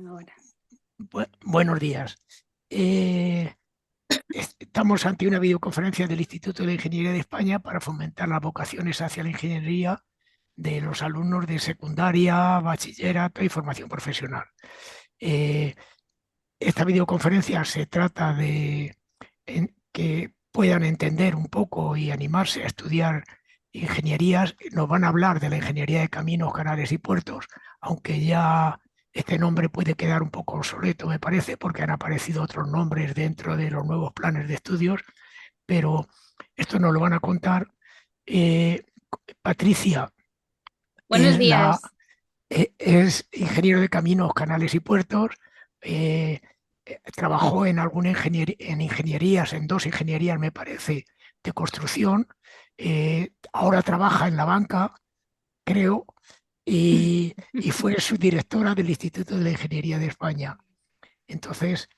Ahora. Buenos días. Eh, Estamos ante una videoconferencia del Instituto de Ingeniería de España para fomentar las vocaciones hacia la ingeniería de los alumnos de secundaria, bachillerato y formación profesional. Eh, Esta videoconferencia se trata de que puedan entender un poco y animarse a estudiar ingenierías. Nos van a hablar de la ingeniería de caminos, canales y puertos, aunque ya este nombre puede quedar un poco obsoleto, me parece, porque han aparecido otros nombres dentro de los nuevos planes de estudios, pero esto nos lo van a contar. Eh, Patricia Buenos es, días. es ingeniero de caminos, canales y puertos. eh, Trabajó en en ingenierías, en dos ingenierías, me parece, de construcción. Ahora trabaja en la banca, creo, y fue subdirectora del Instituto de la Ingeniería de España. Entonces,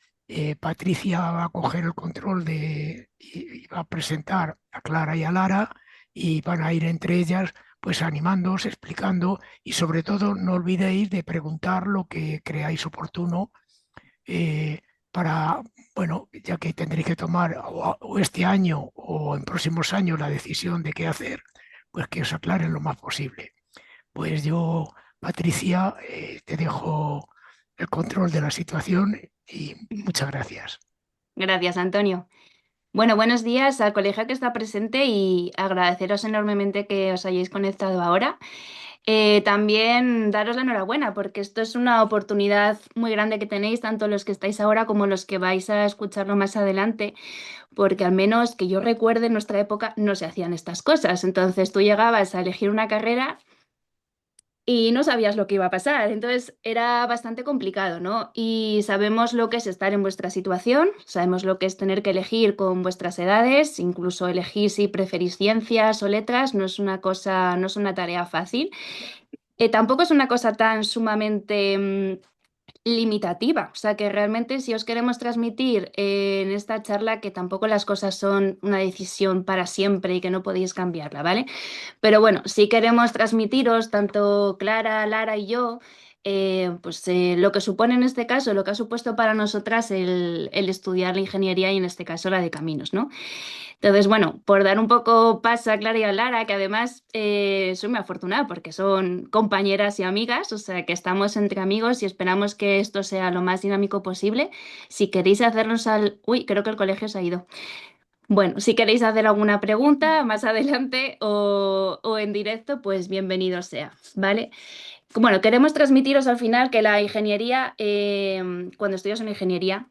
Patricia va a coger el control y va a presentar a Clara y a Lara, y van a ir entre ellas pues animándoos, explicando, y sobre todo no olvidéis de preguntar lo que creáis oportuno, eh, para, bueno, ya que tendréis que tomar o este año o en próximos años la decisión de qué hacer, pues que os aclaren lo más posible. Pues yo, Patricia, te dejo el control de la situación y muchas gracias. Gracias, Antonio. Bueno, buenos días al colegio que está presente y agradeceros enormemente que os hayáis conectado ahora. También daros la enhorabuena porque esto es una oportunidad muy grande que tenéis, tanto los que estáis ahora como los que vais a escucharlo más adelante, porque al menos que yo recuerde en nuestra época no se hacían estas cosas. Entonces tú llegabas a elegir una carrera y no sabías lo que iba a pasar, entonces era bastante complicado, ¿no? Y sabemos lo que es estar en vuestra situación, sabemos lo que es tener que elegir con vuestras edades, incluso elegir si preferís ciencias o letras, no es una cosa, no es una tarea fácil. Tampoco es una cosa tan sumamente limitativa. O sea que realmente si os queremos transmitir en esta charla que tampoco las cosas son una decisión para siempre y que no podéis cambiarla, ¿vale? Pero bueno, sí queremos transmitiros, tanto Clara, Lara y yo, lo que supone en este caso, lo que ha supuesto para nosotras el estudiar la ingeniería y en este caso la de caminos, ¿no? Entonces, bueno, por dar un poco paso a Clara y a Lara, que además soy muy afortunada porque son compañeras y amigas, o sea que estamos entre amigos y esperamos que esto sea lo más dinámico posible. Si queréis hacernos al... Uy, creo que el colegio se ha ido. Bueno, si queréis hacer alguna pregunta más adelante o en directo, pues bienvenido sea, ¿vale? Bueno, queremos transmitiros al final que la ingeniería, cuando estudias una ingeniería,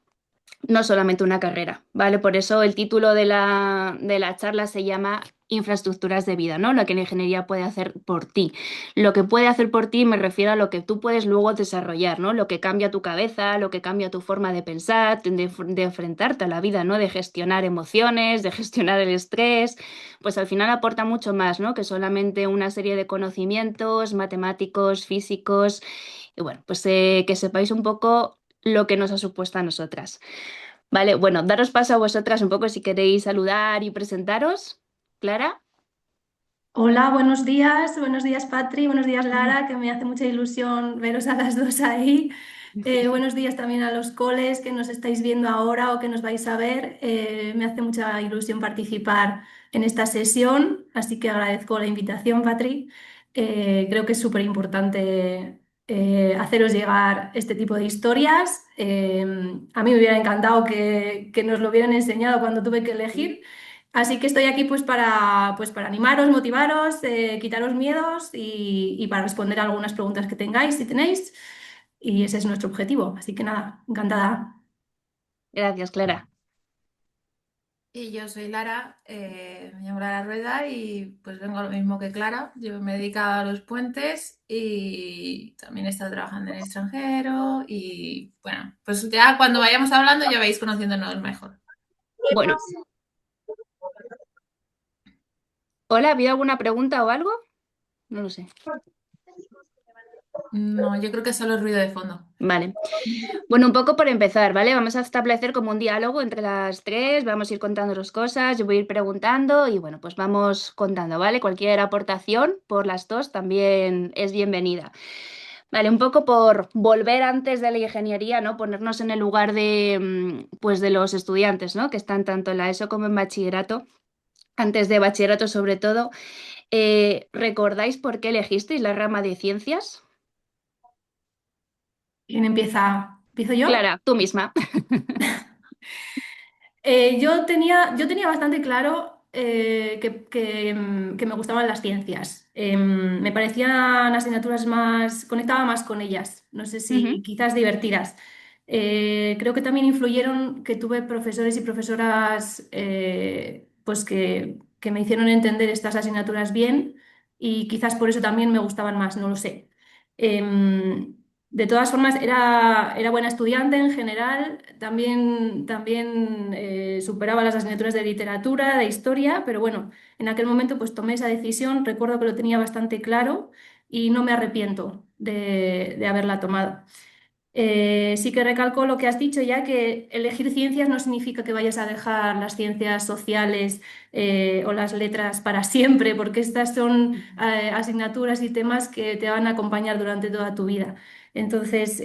no solamente una carrera, ¿vale? Por eso el título de la charla se llama Infraestructuras de vida, ¿no? Lo que la ingeniería puede hacer por ti. Lo que puede hacer por ti me refiero a lo que tú puedes luego desarrollar, ¿no? Lo que cambia tu cabeza, lo que cambia tu forma de pensar, de enfrentarte a la vida, ¿no? De gestionar emociones, de gestionar el estrés, pues al final aporta mucho más, ¿no? Que solamente una serie de conocimientos matemáticos, físicos, y bueno, pues que sepáis un poco lo que nos ha supuesto a nosotras. Vale, bueno, daros paso a vosotras un poco si queréis saludar y presentaros. Clara. Hola, buenos días Patri, buenos días Lara, que me hace mucha ilusión veros a las dos ahí. Buenos días también a los coles que nos estáis viendo ahora o que nos vais a ver. Me hace mucha ilusión participar en esta sesión, así que agradezco la invitación, Patri. Creo que es súper importante haceros llegar este tipo de historias. A mí me hubiera encantado que nos lo hubieran enseñado cuando tuve que elegir. Así que estoy aquí pues para animaros, motivaros, quitaros miedos y para responder a algunas preguntas que tengáis, si tenéis. Y ese es nuestro objetivo. Así que nada, encantada. Gracias, Clara. Y yo soy Lara, me llamo Lara Rueda y pues vengo a lo mismo que Clara. Yo me he dedicado a los puentes y también he estado trabajando en el extranjero y bueno, pues ya cuando vayamos hablando ya vais conociéndonos mejor. Bueno, hola, ¿ha habido alguna pregunta o algo? No lo sé. No, yo creo que solo es ruido de fondo. Vale. Bueno, un poco por empezar, ¿vale? Vamos a establecer como un diálogo entre las tres, vamos a ir contándonos cosas, yo voy a ir preguntando y bueno, pues vamos contando, ¿vale? Cualquier aportación por las dos también es bienvenida. Vale, un poco por volver antes de la ingeniería, ¿no? Ponernos en el lugar de, pues de los estudiantes, ¿no? Que están tanto en la ESO como en bachillerato, antes de bachillerato sobre todo. ¿Recordáis por qué elegisteis la rama de ciencias? ¿Quién empieza? ¿Empiezo yo? Clara, tú misma. Yo tenía bastante claro que me gustaban las ciencias. Me parecían asignaturas más, conectaba más con ellas, no sé Ujú. si quizás divertidas. Creo que también influyeron que tuve profesores y profesoras pues que me hicieron entender estas asignaturas bien y quizás por eso también me gustaban más, no lo sé. Em, de todas formas, era buena estudiante en general, también superaba las asignaturas de literatura, de historia, pero bueno, en aquel momento pues tomé esa decisión, recuerdo que lo tenía bastante claro y no me arrepiento de haberla tomado. Sí que recalco lo que has dicho ya, que elegir ciencias no significa que vayas a dejar las ciencias sociales o las letras para siempre, porque estas son asignaturas y temas que te van a acompañar durante toda tu vida. Entonces,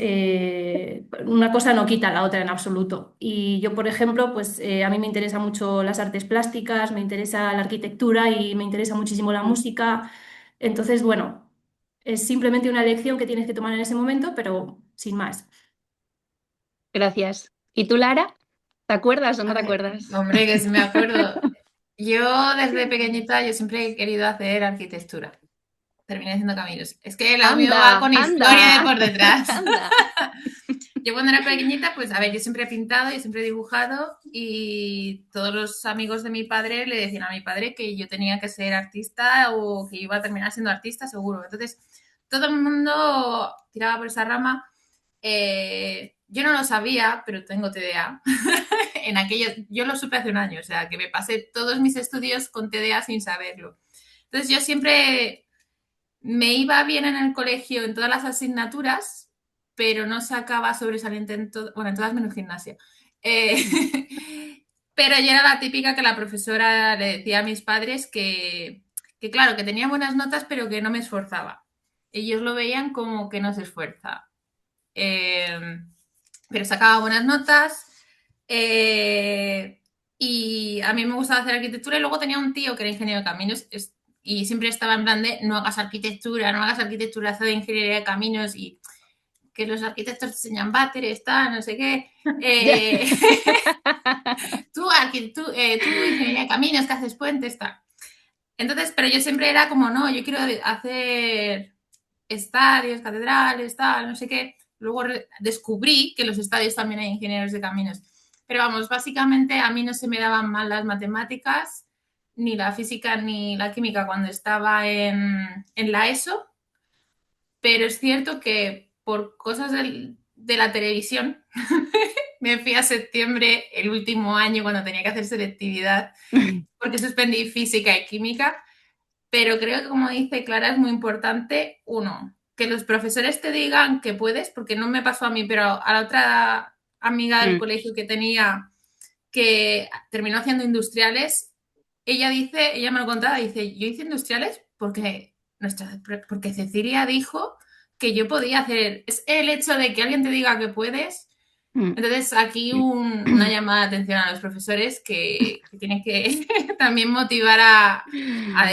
una cosa no quita la otra en absoluto. Y yo, por ejemplo, pues a mí me interesa mucho las artes plásticas, me interesa la arquitectura y me interesa muchísimo la música. Entonces, bueno. Es simplemente una elección que tienes que tomar en ese momento, pero sin más. Gracias. ¿Y tú, Lara? ¿Te acuerdas o no A te ver, acuerdas? hombre, que si me acuerdo. Yo desde pequeñita yo siempre he querido hacer arquitectura. Terminé haciendo caminos. Es que lo mío va Anda, con historia de anda, por detrás. anda. Yo cuando era pequeñita, pues a ver, yo siempre he pintado, yo siempre he dibujado y todos los amigos de mi padre le decían a mi padre que yo tenía que ser artista o que iba a terminar siendo artista seguro. Entonces, todo el mundo tiraba por esa rama. Yo no lo sabía, pero tengo TDA. En aquello, yo lo supe hace un año, o sea, que me pasé todos mis estudios con TDA sin saberlo. Entonces, yo siempre me iba bien en el colegio en todas las asignaturas, pero no sacaba sobresaliente bueno, en todas menos gimnasia. Eh, pero yo era la típica que la profesora le decía a mis padres que, claro, que tenía buenas notas, pero que no me esforzaba. Ellos lo veían como que no se esfuerza. Eh, pero sacaba buenas notas. Y a mí me gustaba hacer arquitectura y luego tenía un tío que era ingeniero de caminos y siempre estaba en plan de no hagas arquitectura, haz de ingeniería de caminos y que los arquitectos diseñan váteres, tal, no sé qué. Ya. Tú ingeniería de caminos, que haces puentes, tal. Entonces, pero yo siempre era como, no, yo quiero hacer estadios, catedrales, tal, no sé qué. Luego descubrí que en los estadios también hay ingenieros de caminos. Pero vamos, básicamente a mí no se me daban mal las matemáticas, ni la física, ni la química cuando estaba en la ESO, pero es cierto que por cosas de la televisión me fui a septiembre el último año cuando tenía que hacer selectividad porque suspendí física y química, pero creo que como dice Clara es muy importante, uno, que los profesores te digan que puedes, porque no me pasó a mí, pero a la otra amiga del Mm. colegio que tenía que terminó haciendo industriales, ella me lo contaba, dice, yo hice industriales porque Cecilia dijo que yo podía hacer, es el hecho de que alguien te diga que puedes. Mm. Entonces, aquí una llamada de atención a los profesores que tienen que también motivar a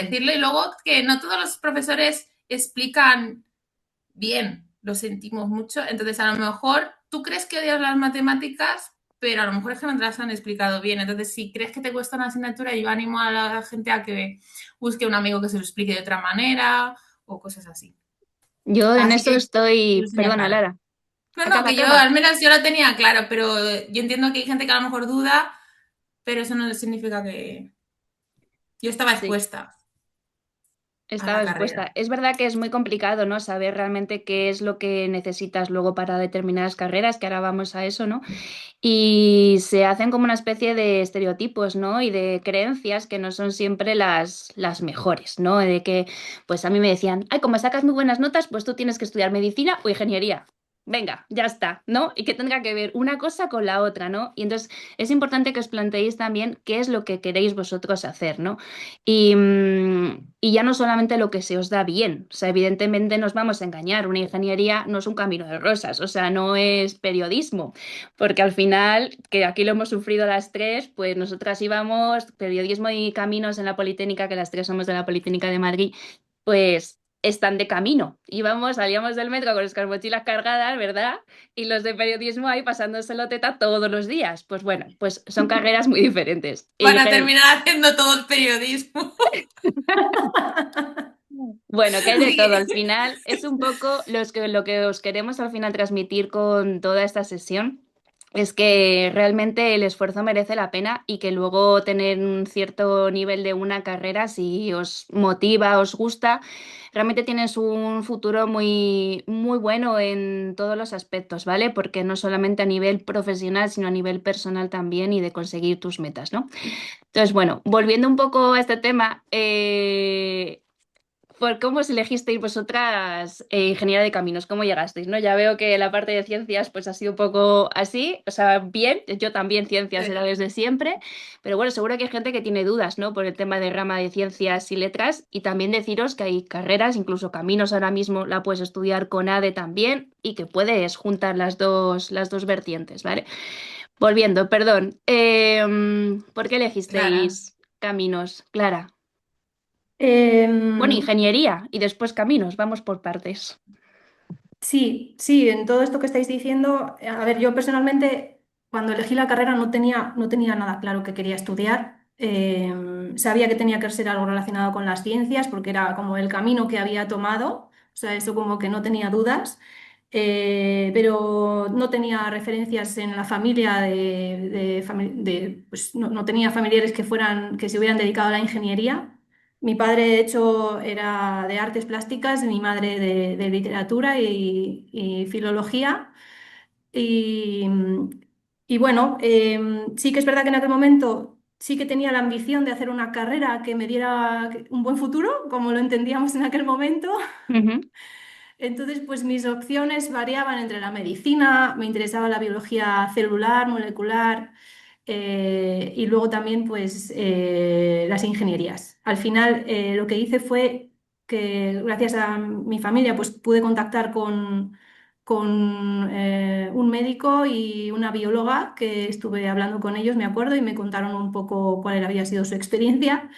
decirlo. Y luego que no todos los profesores explican bien, lo sentimos mucho. Entonces, a lo mejor tú crees que odias las matemáticas, pero a lo mejor es que no te las han explicado bien. Entonces, si crees que te cuesta una asignatura, yo animo a la gente a que busque un amigo que se lo explique de otra manera o cosas así. Yo en Así eso que yo lo estoy, tenía perdona, claro. Lara, No, no, acaba, que yo acaba. al menos yo lo tenía claro, pero yo entiendo que hay gente que a lo mejor duda, pero eso no significa que yo estaba Sí. expuesta a Estaba la expuesta. carrera. Es verdad que es muy complicado, ¿no? Saber realmente qué es lo que necesitas luego para determinadas carreras, que ahora vamos a eso, ¿no? Y se hacen como una especie de estereotipos, ¿no? Y de creencias que no son siempre las mejores, ¿no? De que, pues a mí me decían, ay, como sacas muy buenas notas, pues tú tienes que estudiar medicina o ingeniería. venga, ya está, ¿no? Y que tenga que ver una cosa con la otra, ¿no? Y entonces es importante que os planteéis también qué es lo que queréis vosotros hacer, ¿no? Y ya no solamente lo que se os da bien, o sea, evidentemente nos vamos a engañar, una ingeniería no es un camino de rosas, o sea, no es periodismo, porque al final, que aquí lo hemos sufrido las tres, pues nosotras íbamos, periodismo y caminos en la Politécnica, que las tres somos de la Politécnica de Madrid, pues están de camino. Íbamos, salíamos del metro con nuestras mochilas cargadas, ¿verdad? Y los de periodismo ahí pasándoselo teta todos los días. Pues bueno, pues son carreras muy diferentes. Y Van a dijeron, terminar haciendo todo el periodismo. bueno, que hay de todo. Al final es un poco lo que os queremos al final transmitir con toda esta sesión. Es que realmente el esfuerzo merece la pena y que luego tener un cierto nivel de una carrera, si os motiva, os gusta, realmente tienes un futuro muy, muy bueno en todos los aspectos, ¿vale? Porque no solamente a nivel profesional, sino a nivel personal también y de conseguir tus metas, ¿no? Entonces, bueno, volviendo un poco a este tema, ¿por cómo os elegisteis vosotras ingeniera de caminos? ¿Cómo llegasteis? ¿No? Ya veo que la parte de ciencias pues ha sido un poco así, o sea, bien, yo también ciencias era desde siempre, pero bueno, seguro que hay gente que tiene dudas, ¿no? Por el tema de rama de ciencias y letras y también deciros que hay carreras, incluso caminos ahora mismo la puedes estudiar con ADE también y que puedes juntar las dos vertientes, ¿vale? Volviendo, perdón, ¿por qué Clara. elegisteis caminos, Clara? Bueno, Em, ingeniería y después caminos, vamos por partes. Sí, sí, en todo esto que estáis diciendo, a ver, yo personalmente cuando elegí la carrera no tenía nada claro que quería estudiar. Sabía que tenía que ser algo relacionado con las ciencias porque era como el camino que había tomado, o sea, eso como que no tenía dudas. Pero no tenía referencias en la familia pues no tenía familiares que se hubieran dedicado a la ingeniería. Mi padre, de hecho, era de artes plásticas, mi madre de literatura y filología. Y, y bueno, sí que es verdad que en aquel momento sí que tenía la ambición de hacer una carrera que me diera un buen futuro, como lo entendíamos en aquel momento. Ujú, Entonces, pues mis opciones variaban entre la medicina, me interesaba la biología celular, molecular, y luego también pues las ingenierías. Al final lo que hice fue que gracias a mi familia pues pude contactar con un médico y una bióloga que estuve hablando con ellos, me acuerdo, y me contaron un poco cuál había sido su experiencia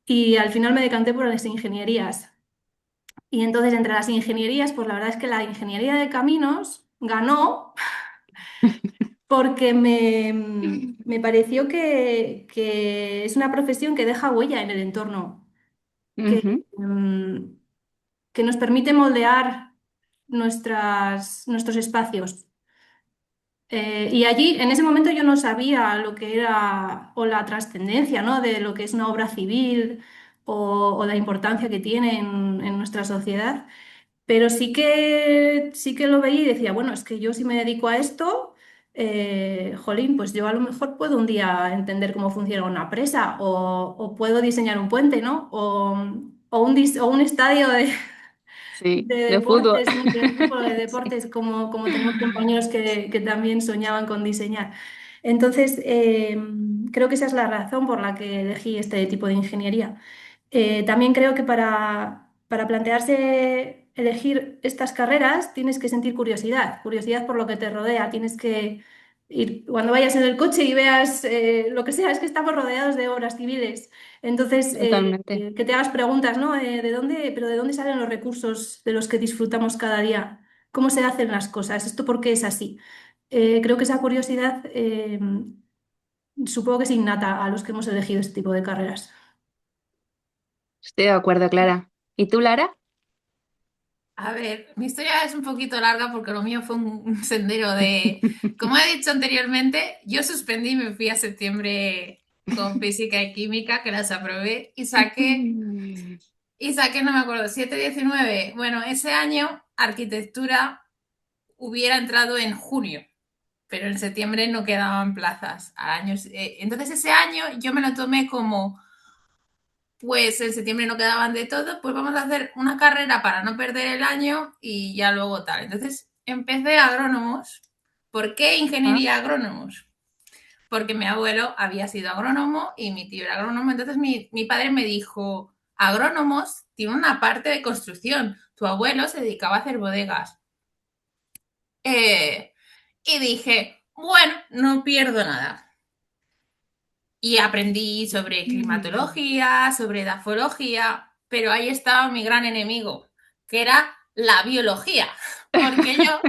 y al final me decanté por las ingenierías. Y entonces entre las ingenierías, pues la verdad es que la ingeniería de caminos ganó porque me pareció que es una profesión que deja huella en el entorno, que, ujú, mm, que nos permite moldear nuestros espacios. Y allí, en ese momento, yo no sabía lo que era o la trascendencia, ¿no? De lo que es una obra civil o la importancia que tiene en nuestra sociedad. Pero sí que lo veía y decía, bueno, es que yo si me dedico a esto, jolín, pues yo a lo mejor puedo un día entender cómo funciona una presa o puedo diseñar un puente, ¿no? O un estadio sí, de de fútbol. deportes, ¿no? De fútbol, de Sí. deportes, como tenemos compañeros que también soñaban con diseñar. Entonces, creo que esa es la razón por la que elegí este tipo de ingeniería. También creo que para plantearse elegir estas carreras tienes que sentir curiosidad, curiosidad por lo que te rodea, tienes que ir, cuando vayas en el coche y veas lo que sea, es que estamos rodeados de obras civiles. Entonces, Totalmente. que te hagas preguntas, ¿no? Pero ¿de dónde salen los recursos de los que disfrutamos cada día? ¿Cómo se hacen las cosas? ¿Esto por qué es así? Creo que esa curiosidad supongo que es innata a los que hemos elegido este tipo de carreras. Estoy de acuerdo, Clara. ¿Y tú, Lara? A ver, mi historia es un poquito larga porque lo mío fue un sendero de, como he dicho anteriormente, yo suspendí y me fui a septiembre con física y química, que las aprobé, no me acuerdo, 7,19. Bueno, ese año arquitectura hubiera entrado en junio, pero en septiembre no quedaban plazas. Entonces ese año yo me lo tomé como pues en septiembre no quedaban de todo, pues vamos a hacer una carrera para no perder el año y ya luego tal. Entonces empecé agrónomos. ¿Por qué Ah, ingeniería agrónomos? Porque mi abuelo había sido agrónomo y mi tío era agrónomo. Entonces mi padre me dijo, agrónomos tiene una parte de construcción. Tu abuelo se dedicaba a hacer bodegas. Eh, y dije, bueno, no pierdo nada. Y aprendí sobre climatología, sobre edafología, pero ahí estaba mi gran enemigo, que era la biología. Porque yo,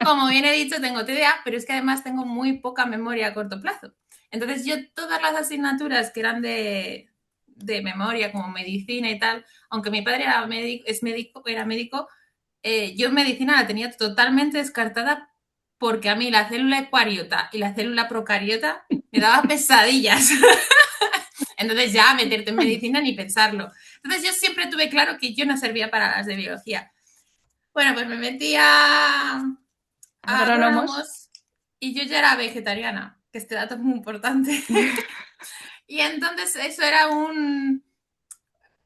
como bien he dicho, tengo TDA, pero es que además tengo muy poca memoria a corto plazo. Entonces yo todas las asignaturas que eran de memoria, como medicina y tal, aunque mi padre era médico, yo en medicina la tenía totalmente descartada porque a mí la célula eucariota y la célula procariota me daba pesadillas. Entonces ya meterte en medicina ni pensarlo. Entonces yo siempre tuve claro que yo no servía para las de biología. Bueno, pues me metí a agrónomos. agrónomos y yo ya era vegetariana, que este dato es muy importante. Y entonces eso era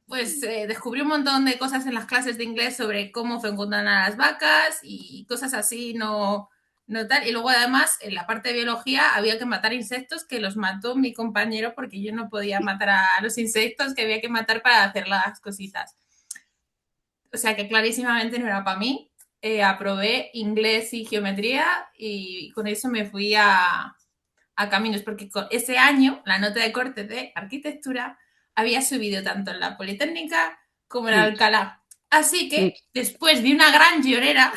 pues descubrí un montón de cosas en las clases de inglés sobre cómo fecundan a las vacas y cosas así, no tal. Y luego además en la parte de biología había que matar insectos que los mató mi compañero porque yo no podía matar a los insectos que había que matar para hacer las cositas. O sea que clarísimamente no era para mí. Aprobé inglés y geometría y con eso me fui a caminos, porque ese año la nota de corte de arquitectura había subido tanto en la Politécnica como en Sí, Alcalá. Así sí. que después de una gran llorera,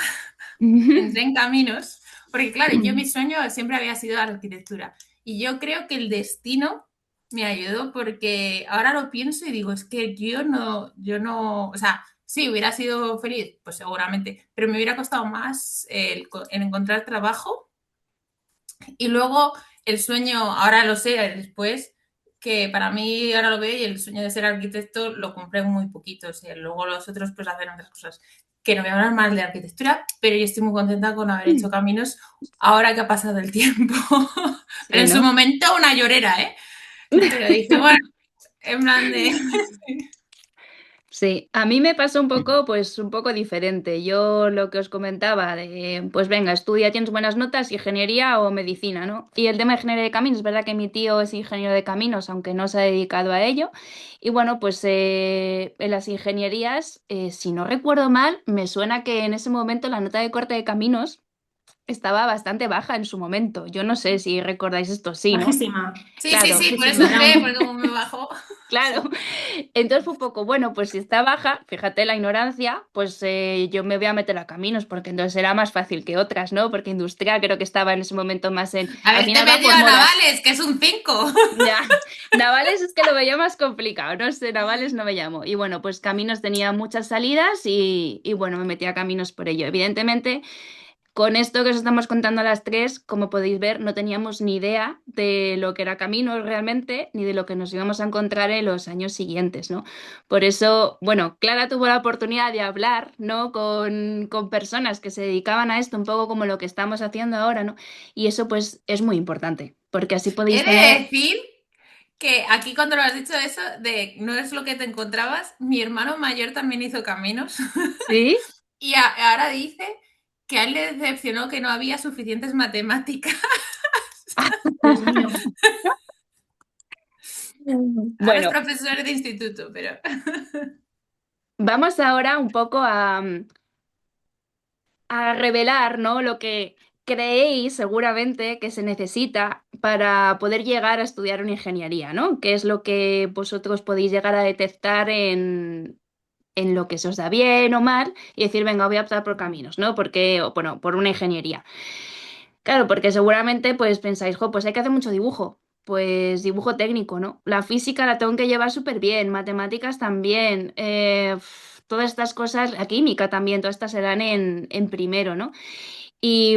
entré en caminos, porque claro, yo mi sueño siempre había sido la arquitectura. Y yo creo que el destino me ayudó porque ahora lo pienso y digo, es que o sea, sí, hubiera sido feliz, pues seguramente, pero me hubiera costado más el encontrar trabajo y luego el sueño, ahora lo sé después, que para mí ahora lo veo y el sueño de ser arquitecto lo compré muy poquito. O sea, luego los otros pues hacen otras cosas. Que no voy a hablar mal de arquitectura, pero yo estoy muy contenta con haber hecho caminos ahora que ha pasado el tiempo. Pero Sí, en su ¿no? momento una llorera, ¿eh? Pero dije, bueno, en plan de... Sí, a mí me pasó un poco, pues un poco diferente. Yo lo que os comentaba de, pues venga, estudia, tienes buenas notas, ingeniería o medicina, ¿no? Y el tema de ingeniería de caminos, es verdad que mi tío es ingeniero de caminos, aunque no se ha dedicado a ello. Y bueno, pues en las ingenierías, si no recuerdo mal, me suena que en ese momento la nota de corte de caminos estaba bastante baja en su momento. Yo no sé si recordáis esto, sí, ¿no? Bajísima, Sí, sí, Claro. sí, por eso bajísima. Era entré, porque un... como me bajó. Claro, entonces fue un poco, bueno, pues si está baja, fíjate la ignorancia, pues yo me voy a meter a caminos, porque entonces era más fácil que otras, ¿no? Porque industrial creo que estaba en ese momento más en, al Haberte final va metido por a modas. Navales, que es un 5. Ya, navales es que lo veía más complicado, no sé, navales no me llamo. Y bueno, pues caminos tenía muchas salidas y bueno, me metí a caminos por ello. Evidentemente. Con esto que os estamos contando a las tres, como podéis ver, no teníamos ni idea de lo que era Caminos realmente, ni de lo que nos íbamos a encontrar en los años siguientes, ¿no? Por eso, bueno, Clara tuvo la oportunidad de hablar, ¿no? Con personas que se dedicaban a esto, un poco como lo que estamos haciendo ahora, ¿no? Y eso pues es muy importante, porque así He podéis de tener, decir que aquí cuando lo has dicho eso de no es lo que te encontrabas, mi hermano mayor también hizo caminos ¿sí? y ahora dice que a él le decepcionó que no había suficientes matemáticas Dios mío. a los Bueno, profesores de instituto, pero vamos ahora un poco a revelar, ¿no? Lo que creéis seguramente que se necesita para poder llegar a estudiar una ingeniería, ¿no? ¿Qué es lo que vosotros podéis llegar a detectar en lo que se os da bien o mal y decir, venga, voy a optar por caminos, ¿no? Porque, o, bueno, por una ingeniería. Claro, porque seguramente pues pensáis, jo, pues hay que hacer mucho dibujo. Pues dibujo técnico, ¿no? La física la tengo que llevar súper bien, matemáticas también, todas estas cosas, la química también, todas estas se dan en primero, ¿no? Y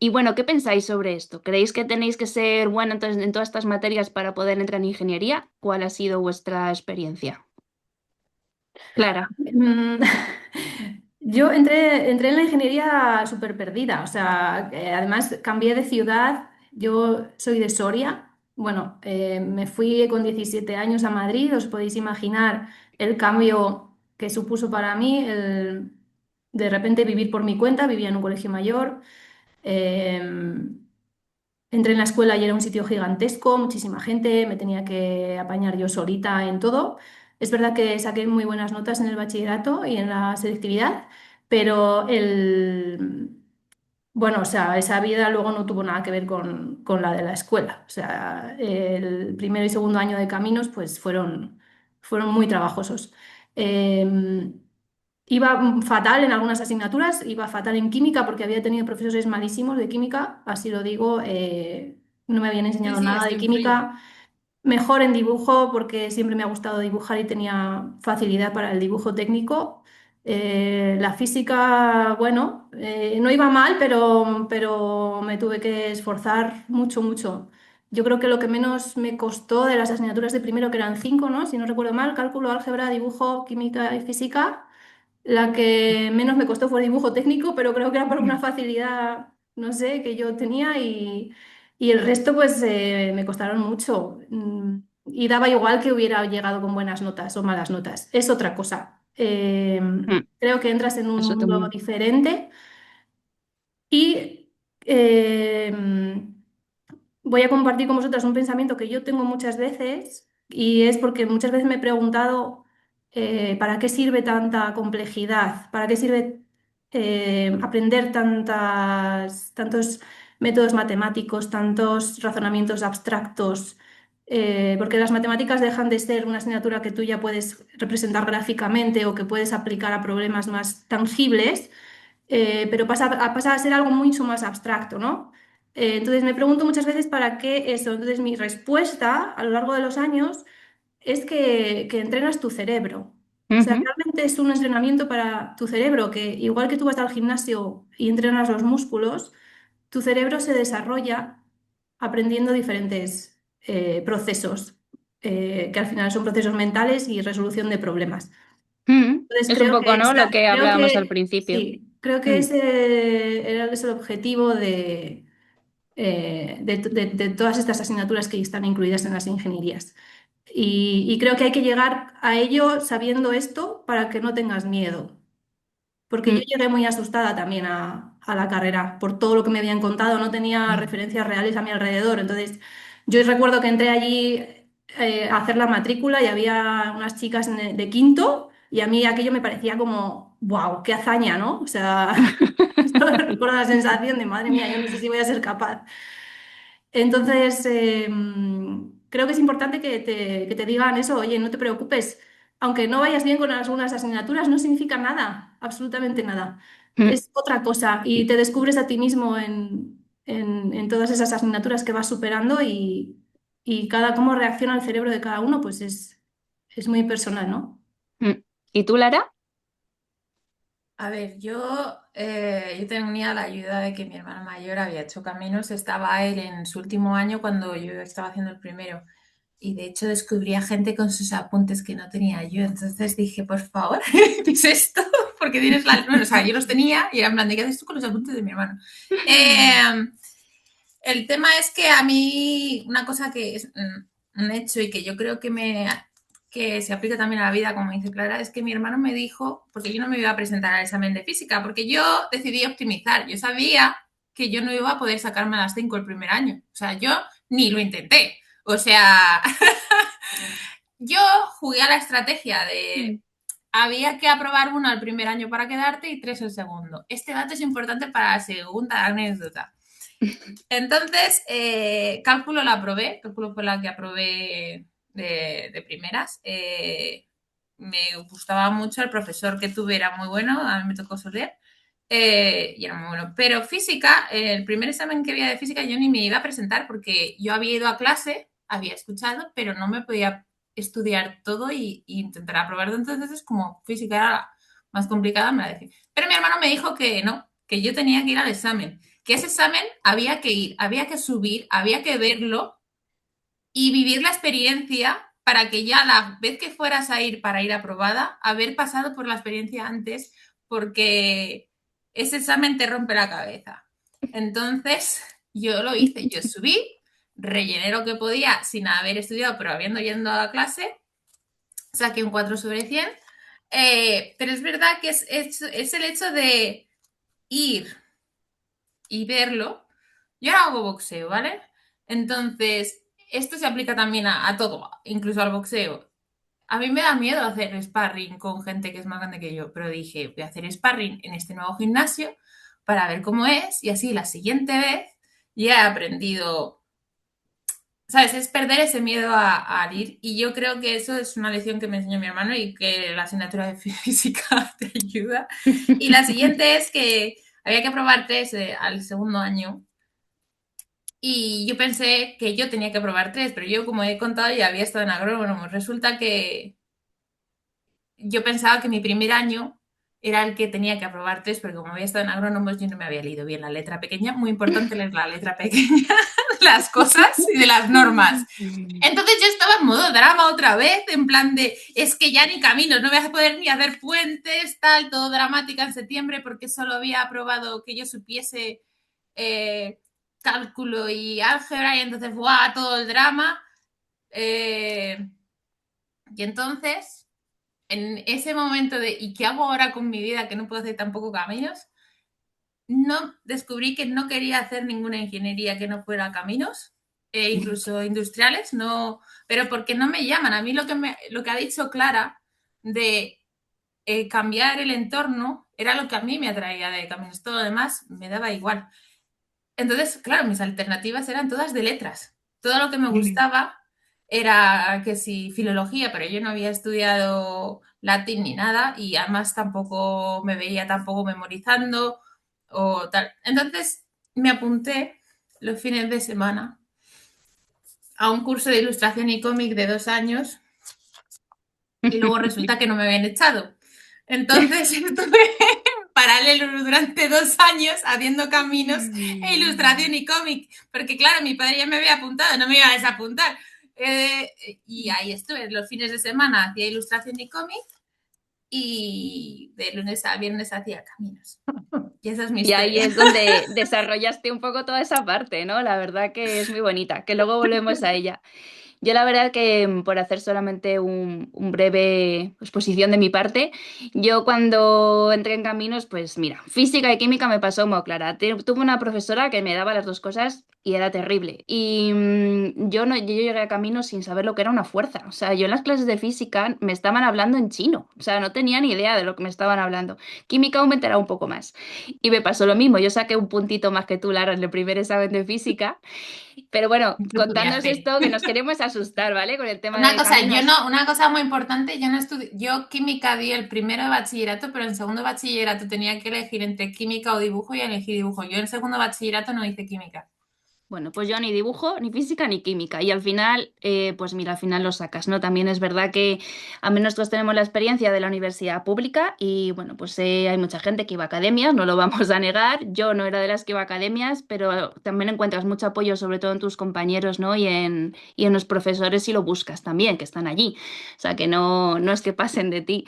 bueno, ¿qué pensáis sobre esto? ¿Creéis que tenéis que ser buena entonces en todas estas materias para poder entrar en ingeniería? ¿Cuál ha sido vuestra experiencia? Clara. Mm, Yo entré en la ingeniería súper perdida, o sea, además cambié de ciudad, yo soy de Soria, bueno, me fui con 17 años a Madrid, os podéis imaginar el cambio que supuso para mí de repente vivir por mi cuenta, vivía en un colegio mayor. eh, Entré en la escuela y era un sitio gigantesco, muchísima gente, me tenía que apañar yo solita en todo. Es verdad que saqué muy buenas notas en el bachillerato y en la selectividad, pero bueno, o sea, esa vida luego no tuvo nada que ver con la de la escuela. O sea, el primero y segundo año de caminos pues fueron muy trabajosos. Eh, Iba fatal en algunas asignaturas, iba fatal en química porque había tenido profesores malísimos de química, así lo digo, no me habían Sí, enseñado sí, nada es que de influye. química. Mejor en dibujo porque siempre me ha gustado dibujar y tenía facilidad para el dibujo técnico. La física, bueno, no iba mal, pero me tuve que esforzar mucho, mucho. Yo creo que lo que menos me costó de las asignaturas de primero, que eran cinco, ¿no? Si no recuerdo mal, cálculo, álgebra, dibujo, química y física. La que menos me costó fue dibujo técnico, pero creo que era por una facilidad, no sé, que yo tenía y el resto pues me costaron mucho. Y daba igual que hubiera llegado con buenas notas o malas notas. Es otra cosa. Mm, Creo que entras en un Eso mundo también. diferente y voy a compartir con vosotras un pensamiento que yo tengo muchas veces y es porque muchas veces me he preguntado ¿para qué sirve tanta complejidad? ¿Para qué sirve aprender tantos métodos matemáticos, tantos razonamientos abstractos? Porque las matemáticas dejan de ser una asignatura que tú ya puedes representar gráficamente o que puedes aplicar a problemas más tangibles, pero pasa a ser algo mucho más abstracto, ¿no? Entonces me pregunto muchas veces para qué eso. Entonces mi respuesta a lo largo de los años es que entrenas tu cerebro. O sea, Ujú. realmente es un entrenamiento para tu cerebro, que igual que tú vas al gimnasio y entrenas los músculos, tu cerebro se desarrolla aprendiendo diferentes procesos, que al final son procesos mentales y resolución de problemas. Entonces Es un poco, ¿no? Lo que creo hablábamos al que principio. sí, creo que Mm, ese es el objetivo de todas estas asignaturas que están incluidas en las ingenierías. Y creo que hay que llegar a ello sabiendo esto para que no tengas miedo. Porque yo mm, llegué muy asustada también a la carrera por todo lo que me habían contado, no tenía referencias reales a mi alrededor. Entonces, yo recuerdo que entré allí a hacer la matrícula y había unas chicas de quinto y a mí aquello me parecía como, wow, qué hazaña, ¿no? O sea, recuerdo la sensación de, madre mía, yo no sé si voy a ser capaz. Entonces, creo que es importante que te digan eso, oye, no te preocupes, aunque no vayas bien con algunas asignaturas, no significa nada, absolutamente nada. mm, Es otra cosa y te descubres a ti mismo en todas esas asignaturas que vas superando y cómo reacciona el cerebro de cada uno, pues es muy personal, ¿no? mm. ¿Y tú, Lara? A ver, yo tenía la ayuda de que mi hermana mayor había hecho caminos, estaba él en su último año cuando yo estaba haciendo el primero. Y de hecho descubrí a gente con sus apuntes que no tenía yo. Entonces dije, por favor, ¿qué es esto? Porque tienes la... Bueno, o sea, yo los tenía y era en plan, ¿de qué haces tú con los apuntes de mi hermano? El tema es que a mí una cosa que es un hecho y que yo creo que se aplica también a la vida, como dice Clara, es que mi hermano me dijo, porque yo no me iba a presentar al examen de física, porque yo decidí optimizar. Yo sabía que yo no iba a poder sacarme a las 5 el primer año. O sea, yo ni lo intenté. O sea, yo jugué a la estrategia de Mm. había que aprobar uno al primer año para quedarte y tres el segundo. Este dato es importante para la segunda anécdota. Entonces, cálculo la aprobé, cálculo fue la que aprobé de primeras. Me gustaba mucho, el profesor que tuve era muy bueno, a mí me tocó Soler, y era muy bueno. Pero física, el primer examen que había de física yo ni me iba a presentar porque yo había ido a clase, había escuchado, pero no me podía estudiar todo y intentar aprobarlo. Entonces, como física era más complicada, me la decía. Pero mi hermano me dijo que no, que yo tenía que ir al examen, que ese examen había que ir, había que subir, había que verlo y vivir la experiencia para que ya la vez que fueras a ir para ir aprobada, haber pasado por la experiencia antes, porque ese examen te rompe la cabeza. Entonces, yo lo hice, yo subí, rellené lo que podía sin haber estudiado, pero habiendo yendo a la clase, saqué un 4/100 Pero es verdad que es el hecho de ir y verlo. Yo ahora hago boxeo, ¿vale? Entonces, esto se aplica también a todo, incluso al boxeo. A mí me da miedo hacer sparring con gente que es más grande que yo, pero dije, voy a hacer sparring en este nuevo gimnasio para ver cómo es y así la siguiente vez ya he aprendido, ¿sabes? Es perder ese miedo a ir y yo creo que eso es una lección que me enseñó mi hermano y que la asignatura de física te ayuda. Y la siguiente es que había que probar tres al segundo año y yo pensé que yo tenía que probar tres, pero yo, como he contado, ya había estado en agrónomo. Resulta que yo pensaba que mi primer año era el que tenía que aprobar tres, porque como había estado en agrónomos, yo no me había leído bien la letra pequeña. Muy importante leer la letra pequeña de las cosas y de las normas. Entonces yo estaba en modo drama otra vez, en plan de, es que ya ni caminos, no voy a poder ni hacer puentes, tal, todo dramática en septiembre, porque solo había aprobado que yo supiese cálculo y álgebra, y entonces, ¡guau!, todo el drama. Y entonces, en ese momento de ¿y qué hago ahora con mi vida que no puedo hacer tampoco caminos? No descubrí que no quería hacer ninguna ingeniería que no fuera caminos, incluso industriales, no, pero porque no me llaman. A mí lo que ha dicho Clara de cambiar el entorno era lo que a mí me atraía de caminos. Todo lo demás me daba igual. Entonces, claro, mis alternativas eran todas de letras. Todo lo que me gustaba era que sí, filología, pero yo no había estudiado latín ni nada y además tampoco me veía tampoco memorizando o tal. Entonces me apunté los fines de semana a un curso de ilustración y cómic de 2 años y luego resulta que no me habían echado. Entonces estuve en paralelo durante 2 años haciendo caminos e ilustración y cómic, porque claro, mi padre ya me había apuntado, no me iba a desapuntar. Y ahí estuve, los fines de semana hacía ilustración y cómic y de lunes a viernes hacía caminos. Y esa es mi Y ahí historia. es donde desarrollaste un poco toda esa parte, ¿no? La verdad que es muy bonita, que luego volvemos a ella. Yo la verdad que por hacer solamente un breve exposición de mi parte, yo cuando entré en caminos, pues mira, física y química me pasó muy clara. Tuve una profesora que me daba las dos cosas y era terrible. Y yo, no, yo llegué a caminos sin saber lo que era una fuerza. O sea, yo en las clases de física me estaban hablando en chino. O sea, no tenía ni idea de lo que me estaban hablando. Química aún me enteraba un poco más. Y me pasó lo mismo. Yo saqué un puntito más que tú, Lara, en el primer examen de física. Pero bueno, Yo podía contándonos hacer. esto, que nos queremos asustar, ¿vale? Con el tema de caminos. Una cosa muy importante, yo no estudié, yo química di el primero de bachillerato, pero en segundo de bachillerato tenía que elegir entre química o dibujo y elegí dibujo. Yo en segundo de bachillerato no hice química. Bueno, pues yo ni dibujo, ni física, ni química. Y al final, pues mira, al final lo sacas, ¿no? También es verdad que al menos nosotros tenemos la experiencia de la universidad pública y bueno, pues hay mucha gente que iba a academias, no lo vamos a negar. Yo no era de las que iba a academias, pero también encuentras mucho apoyo, sobre todo en tus compañeros, ¿no? Y en los profesores si lo buscas también, que están allí. O sea, que no, no es que pasen de ti.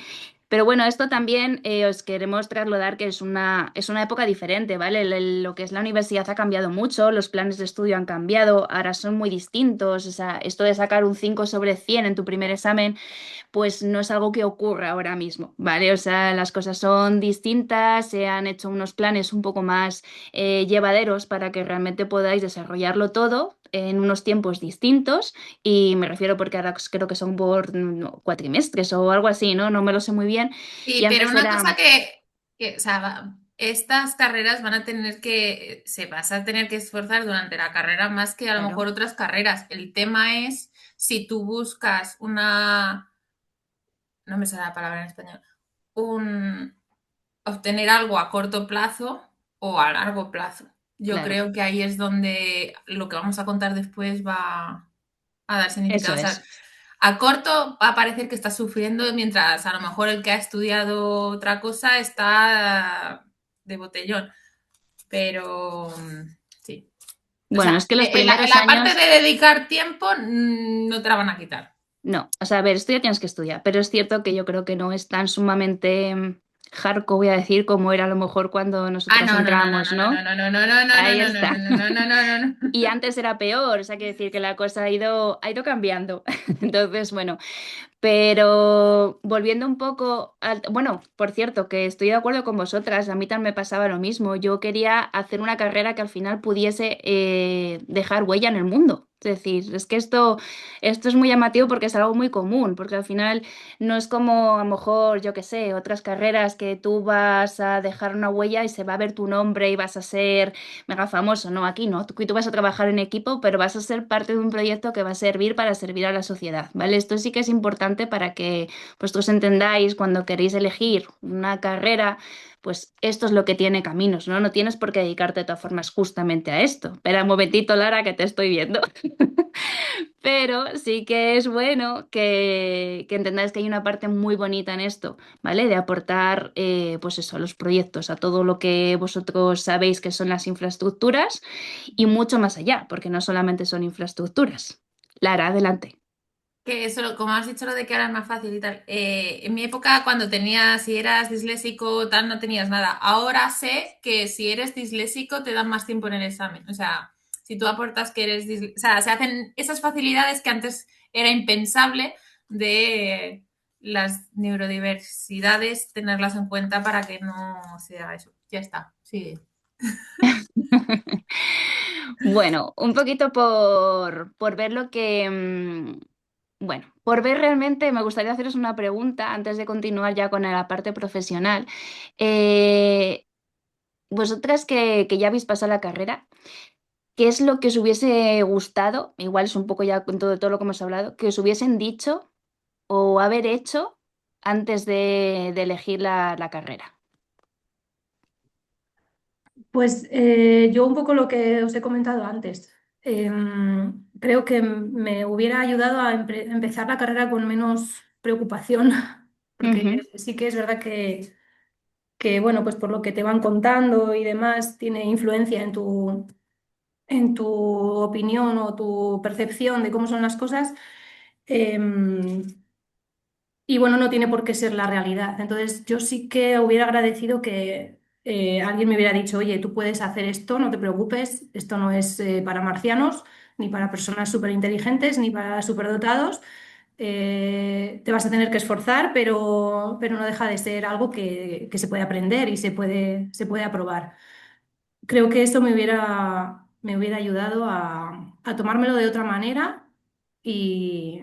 Pero bueno, esto también os queremos trasladar que es una época diferente, ¿vale? Lo que es la universidad ha cambiado mucho, los planes de estudio han cambiado, ahora son muy distintos. O sea, esto de sacar un 5 sobre 100 en tu primer examen pues no es algo que ocurra ahora mismo, ¿vale? O sea, las cosas son distintas, se han hecho unos planes un poco más llevaderos para que realmente podáis desarrollarlo todo en unos tiempos distintos y me refiero porque ahora creo que son por no, cuatrimestres o algo así, ¿no? No me lo sé muy bien. Y Sí, pero antes una cosa era, o sea, estas carreras van a tener se vas a tener que esforzar durante la carrera más que a lo claro, mejor otras carreras. El tema es si tú buscas no me sale la palabra en español, un, obtener algo a corto plazo o a largo plazo. Yo claro, creo que ahí es donde lo que vamos a contar después va a dar eso significado. O sea, es. a corto va a parecer que está sufriendo, mientras a lo mejor el que ha estudiado otra cosa está de botellón. Pero sí. O Bueno, sea, es que los en primeros la parte años... de dedicar tiempo no te la van a quitar. No, o sea, a ver, esto ya tienes que estudiar, pero es cierto que yo creo que no es tan sumamente hardcore, voy a decir, como era a lo mejor cuando Ah, nosotras no, no, no, no, entramos, no, no, ¿no? no, no, no, no, no, no, Ahí no, no, está. no, no, no, no, no, no. Y antes era peor, o sea, quiere decir que la cosa ha ido cambiando. Entonces, bueno, pero volviendo un poco al... Bueno, por cierto, que estoy de acuerdo con vosotras, a mí también me pasaba lo mismo. Yo quería hacer una carrera que al final pudiese dejar huella en el mundo. Es decir, es que esto es muy llamativo porque es algo muy común, porque al final no es como a lo mejor, yo qué sé, otras carreras que tú vas a dejar una huella y se va a ver tu nombre y vas a ser mega famoso. No, aquí no. Tú vas a trabajar en equipo, pero vas a ser parte de un proyecto que va a servir para servir a la sociedad, ¿vale? Esto sí que es importante para que vosotros entendáis cuando queréis elegir una carrera, pues esto es lo que tiene caminos, ¿no? No tienes por qué dedicarte de todas formas justamente a esto. Espera un momentito, Lara, que te estoy viendo. Pero sí que es bueno que entendáis que hay una parte muy bonita en esto, ¿vale? De aportar, pues eso, a los proyectos, a todo lo que vosotros sabéis que son las infraestructuras y mucho más allá, porque no solamente son infraestructuras. Lara, adelante. Que eso, como has dicho lo de que ahora es más fácil y tal. En mi época, cuando tenías, si eras disléxico, tal, no tenías nada. Ahora sé que si eres disléxico te dan más tiempo en el examen. O sea, si tú aportas que eres disléxico, o sea, se hacen esas facilidades que antes era impensable de las neurodiversidades, tenerlas en cuenta para que no se haga eso. Ya está, sí. Bueno, un poquito por ver lo que... bueno, por ver realmente, me gustaría haceros una pregunta antes de continuar ya con la parte profesional. Eh, Vosotras que ya habéis pasado la carrera, ¿qué es lo que os hubiese gustado? Igual es un poco ya con todo lo que hemos hablado, que os hubiesen dicho o haber hecho antes de elegir la carrera. Pues yo un poco lo que os he comentado antes. Creo que me hubiera ayudado a empezar la carrera con menos preocupación, porque Ujú, sí que es verdad que, bueno, pues por lo que te van contando y demás, tiene influencia en tu opinión o tu percepción de cómo son las cosas. Em, y bueno, no tiene por qué ser la realidad. Entonces, yo sí que hubiera agradecido que alguien me hubiera dicho, oye, tú puedes hacer esto, no te preocupes, esto no es para marcianos, ni para personas súper inteligentes, ni para superdotados. Te vas a tener que esforzar, pero no deja de ser algo que se puede aprender y se puede aprobar. Creo que esto me hubiera ayudado a tomármelo de otra manera y,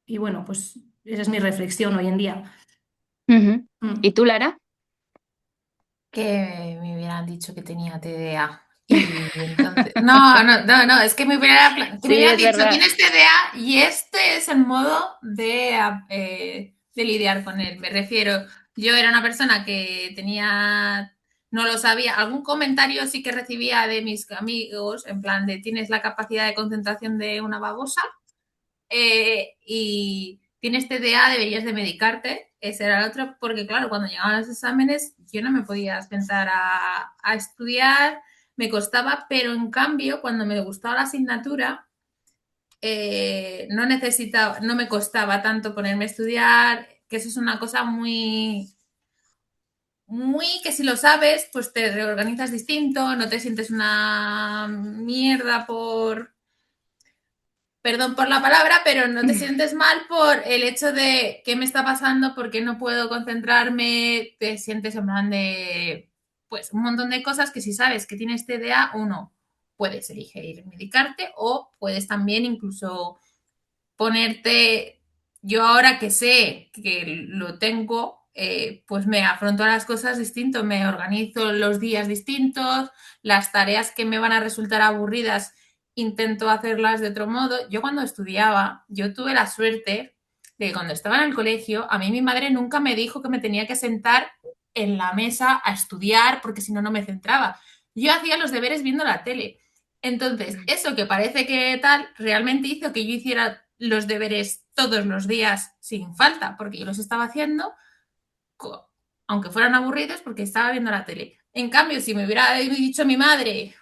y bueno, pues esa es mi reflexión hoy en día. ujú. ¿Y Mm. tú, Lara? Que me hubieran dicho que tenía TDA. Y entonces, no, no, no, no, es que que me Sí, hubieran es dicho, verdad. tienes TDA y este es el modo de lidiar con él. Me refiero, yo era una persona que tenía, no lo sabía, algún comentario sí que recibía de mis amigos, en plan de tienes la capacidad de concentración de una babosa, y tienes TDA, deberías de medicarte. Ese era el otro, porque claro, cuando llegaban los exámenes yo no me podía sentar a estudiar, me costaba, pero en cambio, cuando me gustaba la asignatura, no me costaba tanto ponerme a estudiar, que eso es una cosa muy que si lo sabes, pues te reorganizas distinto, no te sientes una mierda perdón por la palabra, pero no te sientes mal por el hecho de qué me está pasando, por qué no puedo concentrarme, te sientes en plan de, pues, un montón de cosas que si sabes que tienes TDA, uno, puedes elegir medicarte o puedes también incluso ponerte, yo ahora que sé que lo tengo, pues me afronto a las cosas distinto, me organizo los días distintos, las tareas que me van a resultar aburridas intento hacerlas de otro modo. Yo cuando estudiaba, yo tuve la suerte de que cuando estaba en el colegio, a mí mi madre nunca me dijo que me tenía que sentar en la mesa a estudiar porque si no, no me centraba. Yo hacía los deberes viendo la tele. Entonces, eso que parece que tal, realmente hizo que yo hiciera los deberes todos los días sin falta, porque yo los estaba haciendo, aunque fueran aburridos, porque estaba viendo la tele. En cambio, si me hubiera dicho mi madre,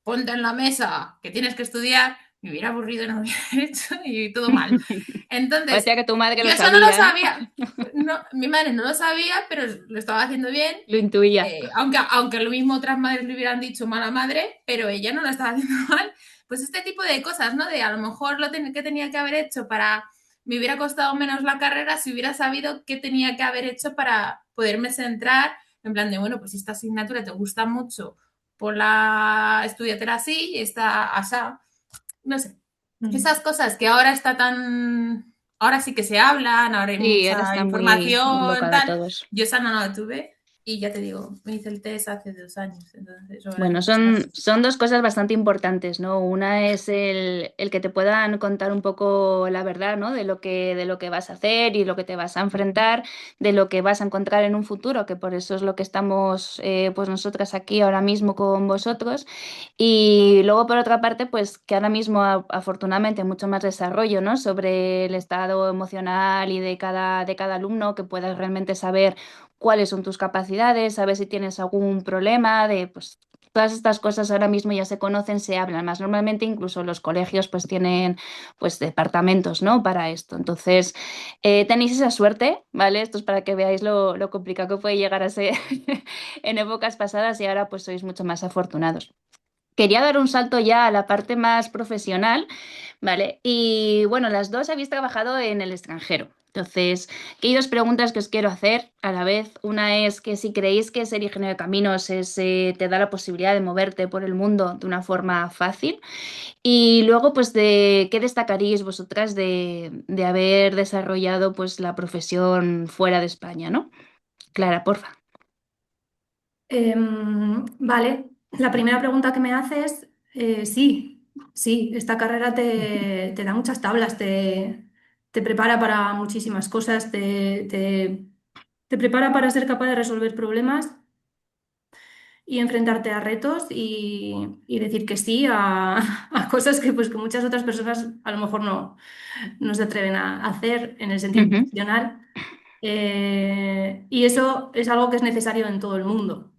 ponte en la mesa, que tienes que estudiar, me hubiera aburrido, no lo hubiera hecho y todo mal. Entonces, Parecía que tu madre yo lo eso no lo sabía, ¿no? sabía. No, mi madre no lo sabía, pero lo estaba haciendo bien. Lo intuía. Aunque lo mismo otras madres le hubieran dicho mala madre, pero ella no lo estaba haciendo mal. Pues este tipo de cosas, ¿no? De a lo mejor que tenía que haber hecho para... Me hubiera costado menos la carrera si hubiera sabido qué tenía que haber hecho para poderme centrar en plan de, bueno, pues si esta asignatura te gusta mucho, estudiatela así y esta asá. No sé. Esas cosas que ahora está tan... Ahora sí que se hablan, ahora hay Sí, ahora mucha está muy en información, boca de tal. todos. Yo esa no la tuve y ya te digo, me hice el test hace 2 años, entonces, o el año Bueno, pasado. son dos cosas bastante importantes, ¿no? Una es el que te puedan contar un poco la verdad, ¿no? De lo que vas a hacer y lo que te vas a enfrentar, de lo que vas a encontrar en un futuro, que por eso es lo que estamos, pues nosotras aquí ahora mismo con vosotros. Y luego, por otra parte, pues que ahora mismo afortunadamente hay mucho más desarrollo, ¿no? Sobre el estado emocional y de cada alumno, que puedas realmente saber cuáles son tus capacidades, saber si tienes algún problema, de pues todas estas cosas ahora mismo ya se conocen, se hablan más. Normalmente incluso los colegios pues tienen pues departamentos, ¿no? Para esto. Entonces, tenéis esa suerte, ¿vale? Esto es para que veáis lo complicado que puede llegar a ser en épocas pasadas y ahora pues sois mucho más afortunados. Quería dar un salto ya a la parte más profesional, ¿vale? Y bueno, las dos habéis trabajado en el extranjero. Entonces, aquí hay dos preguntas que os quiero hacer a la vez. Una es que si creéis que ser ingeniero de caminos te da la posibilidad de moverte por el mundo de una forma fácil. Y luego, pues, de qué destacaríais vosotras de haber desarrollado pues la profesión fuera de España, ¿no? Clara, porfa. Vale, la primera pregunta que me haces, sí, sí, esta carrera te da muchas tablas, te prepara para muchísimas cosas, te prepara para ser capaz de resolver problemas y enfrentarte a retos y decir que sí a cosas que, pues, que muchas otras personas a lo mejor no se atreven a hacer en el sentido Ujú, profesional. Y eso es algo que es necesario en todo el mundo.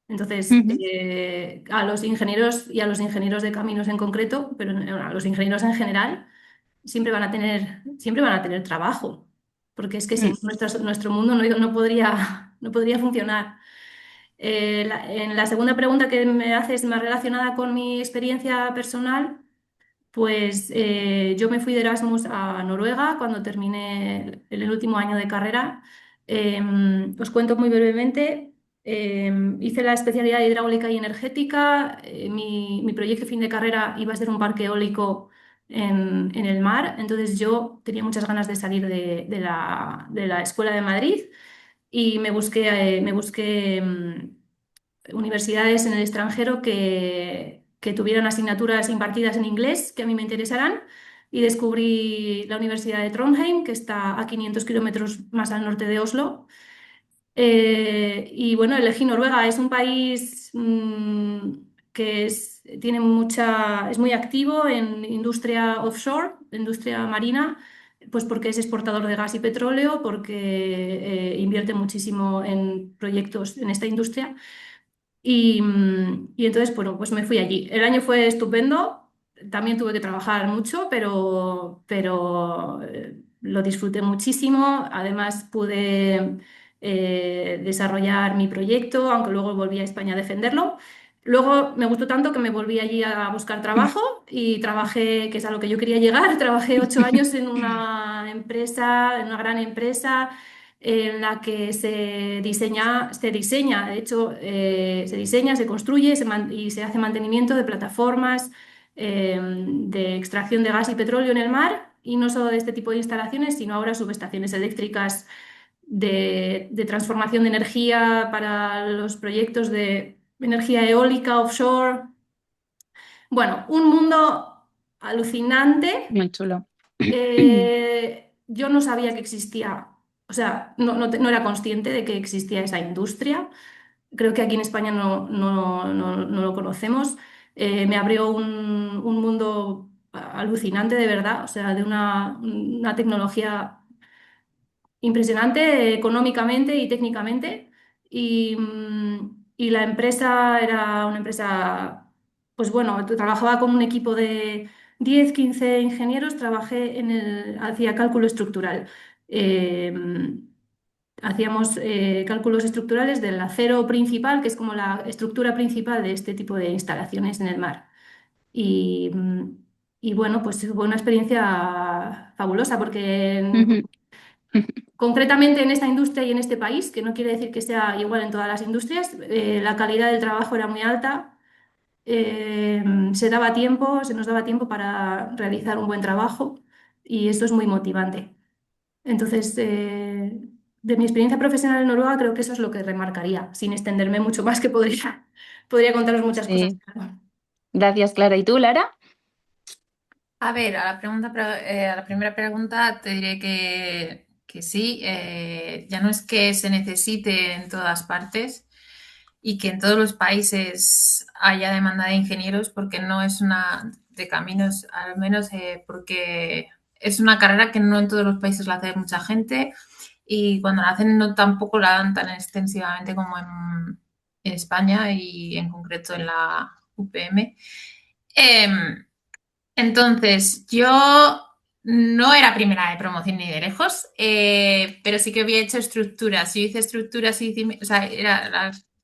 Entonces, ujú. a los ingenieros y a los ingenieros de caminos en concreto, pero a los ingenieros en general, siempre van a tener trabajo, porque es que si Mm, no, nuestro mundo no podría funcionar. En la segunda pregunta que me haces más relacionada con mi experiencia personal, pues yo me fui de Erasmus a Noruega cuando terminé el último año de carrera. Os cuento muy brevemente. Hice la especialidad de hidráulica y energética. Mi proyecto fin de carrera iba a ser un parque eólico en el mar. Entonces yo tenía muchas ganas de salir de la Escuela de Madrid y me busqué universidades en el extranjero que tuvieran asignaturas impartidas en inglés que a mí me interesaran y descubrí la Universidad de Trondheim, que está a 500 kilómetros más al norte de Oslo. Y bueno, elegí Noruega. Es un país tiene es muy activo en industria offshore, industria marina, pues porque es exportador de gas y petróleo, porque invierte muchísimo en proyectos en esta industria. Y entonces, bueno, pues me fui allí. El año fue estupendo, también tuve que trabajar mucho, pero lo disfruté muchísimo. Además, pude desarrollar mi proyecto, aunque luego volví a España a defenderlo. Luego me gustó tanto que me volví allí a buscar trabajo y trabajé, que es a lo que yo quería llegar, trabajé 8 años en una empresa, en una gran empresa en la que de hecho, se diseña, se construye y se hace mantenimiento de plataformas de extracción de gas y petróleo en el mar, y no solo de este tipo de instalaciones, sino ahora subestaciones eléctricas de transformación de energía para los proyectos de energía eólica offshore. Bueno, un mundo alucinante. muy chulo. Yo no sabía que existía, o sea, no era consciente de que existía esa industria. Creo que aquí en España no lo conocemos. Me abrió un mundo alucinante, de verdad, o sea, de una tecnología impresionante económicamente y técnicamente. Y la empresa era una empresa, pues bueno, trabajaba con un equipo 10, 15 ingenieros, trabajé hacía cálculo estructural. Eh, Hacíamos cálculos estructurales del acero principal, que es como la estructura principal de este tipo de instalaciones en el mar. Y, y bueno, pues fue una experiencia fabulosa porque Ujú. concretamente en esta industria y en este país, que no quiere decir que sea igual en todas las industrias, la calidad del trabajo era muy alta, se daba tiempo, se nos daba tiempo para realizar un buen trabajo y esto es muy motivante. Entonces, de mi experiencia profesional en Noruega, creo que eso es lo que remarcaría, sin extenderme mucho más, que podría contaros muchas cosas. Sí. Gracias, Clara. ¿Y tú, Lara? A ver, a la primera pregunta te diré que sí, ya no es que se necesite en todas partes y que en todos los países haya demanda de ingenieros, porque no es una de caminos, al menos porque es una carrera que no en todos los países la hace mucha gente y cuando la hacen no tampoco la dan tan extensivamente como en España y en concreto en la UPM. Entonces, yo no era primera de promoción ni de lejos, pero sí que había hecho estructuras. Yo hice estructuras y, o sea,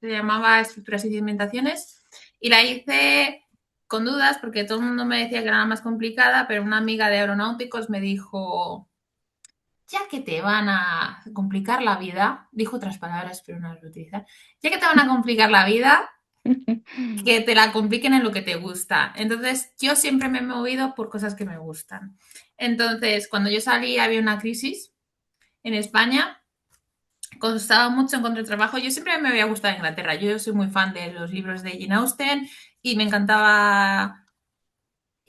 se llamaba estructuras y cimentaciones y la hice con dudas porque todo el mundo me decía que era la más complicada, pero una amiga de aeronáuticos me dijo, ya que te van a complicar la vida, dijo otras palabras, pero no las voy a utilizar, ya que te van a complicar la vida, que te la compliquen en lo que te gusta. Entonces, yo siempre me he movido por cosas que me gustan. Entonces, cuando yo salí había una crisis en España, costaba mucho encontrar trabajo. Yo siempre me había gustado Inglaterra. Yo soy muy fan de los libros de Jane Austen y me encantaba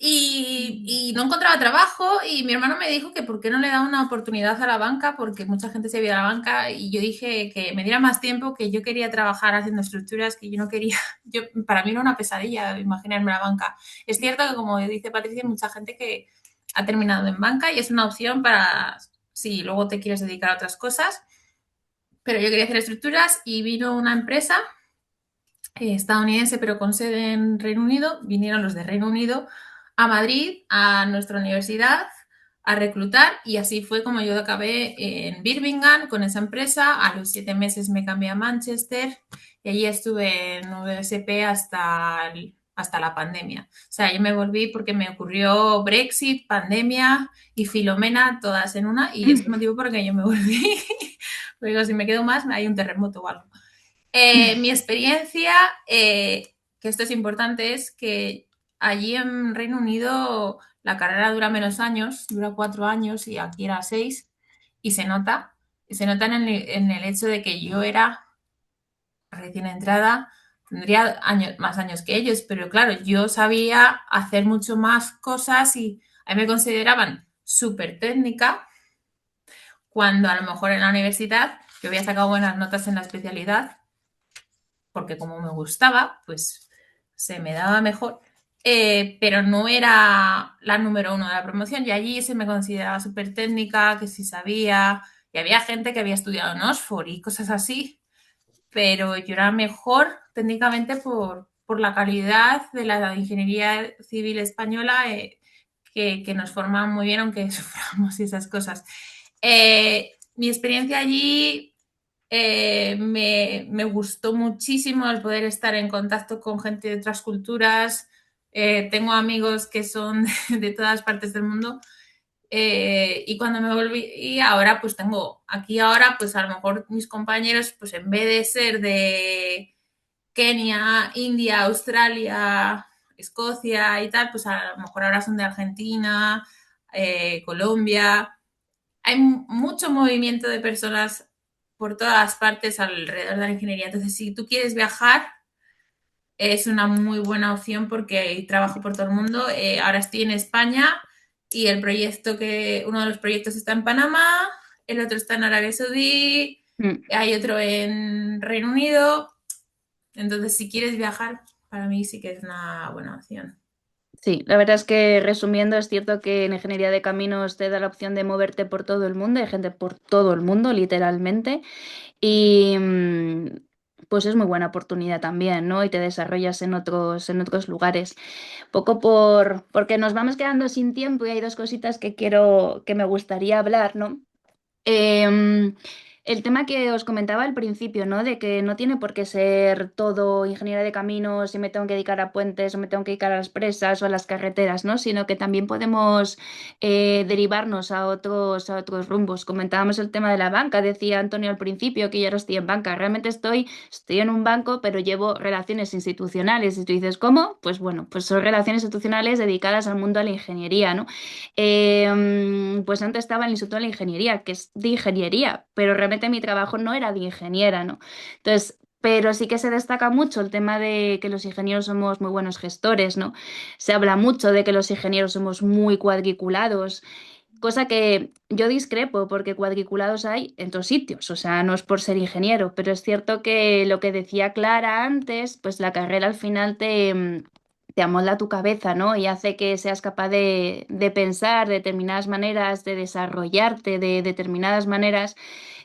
y no encontraba trabajo y mi hermano me dijo que por qué no le daba una oportunidad a la banca, porque mucha gente se había a la banca y yo dije que me diera más tiempo, que yo quería trabajar haciendo estructuras, que yo no quería, para mí era una pesadilla imaginarme la banca. Es cierto que como dice Patricia, hay mucha gente que ha terminado en banca y es una opción para si luego te quieres dedicar a otras cosas, pero yo quería hacer estructuras y vino una empresa estadounidense, pero con sede en Reino Unido. Vinieron los de Reino Unido a Madrid, a nuestra universidad, a reclutar y así fue como yo acabé en Birmingham con esa empresa. A los 7 meses me cambié a Manchester y allí estuve en USP hasta la pandemia. O sea, yo me volví porque me ocurrió Brexit, pandemia y Filomena, todas en una, y es el motivo por el que yo me volví. Luego, si me quedo más, hay un terremoto o algo. Mi experiencia, que esto es importante, es que allí en Reino Unido la carrera dura menos años, dura 4 años y aquí era 6, y se nota en el hecho de que yo era recién entrada, tendría más años que ellos, pero claro, yo sabía hacer mucho más cosas y a mí me consideraban súper técnica, cuando a lo mejor en la universidad yo había sacado buenas notas en la especialidad porque como me gustaba, pues se me daba mejor, pero no era la número uno de la promoción y allí se me consideraba súper técnica, que sí sabía, y había gente que había estudiado en Oxford y cosas así, pero yo era mejor técnicamente por la calidad de la ingeniería civil española, que nos forman muy bien, aunque suframos esas cosas. Mi experiencia allí me gustó muchísimo el poder estar en contacto con gente de otras culturas. Tengo amigos que son de todas partes del mundo. Y cuando me volví, y ahora pues tengo, aquí ahora pues a lo mejor mis compañeros pues en vez de ser de Kenia, India, Australia, Escocia y tal, pues a lo mejor ahora son de Argentina, Colombia. Hay mucho movimiento de personas por todas partes alrededor de la ingeniería. Entonces, si tú quieres viajar, es una muy buena opción porque hay trabajo por todo el mundo. Ahora estoy en España y uno de los proyectos está en Panamá, el otro está en Arabia Saudí, hay otro en Reino Unido. Entonces, si quieres viajar, para mí sí que es una buena opción. Sí, la verdad es que resumiendo, es cierto que en ingeniería de caminos te da la opción de moverte por todo el mundo, hay gente por todo el mundo, literalmente. Y pues es muy buena oportunidad también, ¿no? Y te desarrollas en otros lugares. Porque nos vamos quedando sin tiempo y hay dos cositas que me gustaría hablar, ¿no? Em, el tema que os comentaba al principio, ¿no? De que no tiene por qué ser todo ingeniera de caminos y me tengo que dedicar a puentes o me tengo que dedicar a las presas o a las carreteras, ¿no? Sino que también podemos derivarnos a otros rumbos. Comentábamos el tema de la banca, decía Antonio al principio que yo ahora estoy en banca. Realmente estoy en un banco, pero llevo relaciones institucionales. Y tú dices, ¿cómo? Pues bueno, pues son relaciones institucionales dedicadas al mundo de la ingeniería, ¿no? Pues antes estaba en el Instituto de la Ingeniería, que es de ingeniería, pero realmente mi trabajo no era de ingeniera, ¿no? Entonces, pero sí que se destaca mucho el tema de que los ingenieros somos muy buenos gestores, ¿no? Se habla mucho de que los ingenieros somos muy cuadriculados, cosa que yo discrepo, porque cuadriculados hay en todos sitios, o sea, no es por ser ingeniero, pero es cierto que lo que decía Clara antes, pues la carrera al final te amolda tu cabeza, ¿no? Y hace que seas capaz de pensar de determinadas maneras, de desarrollarte de determinadas maneras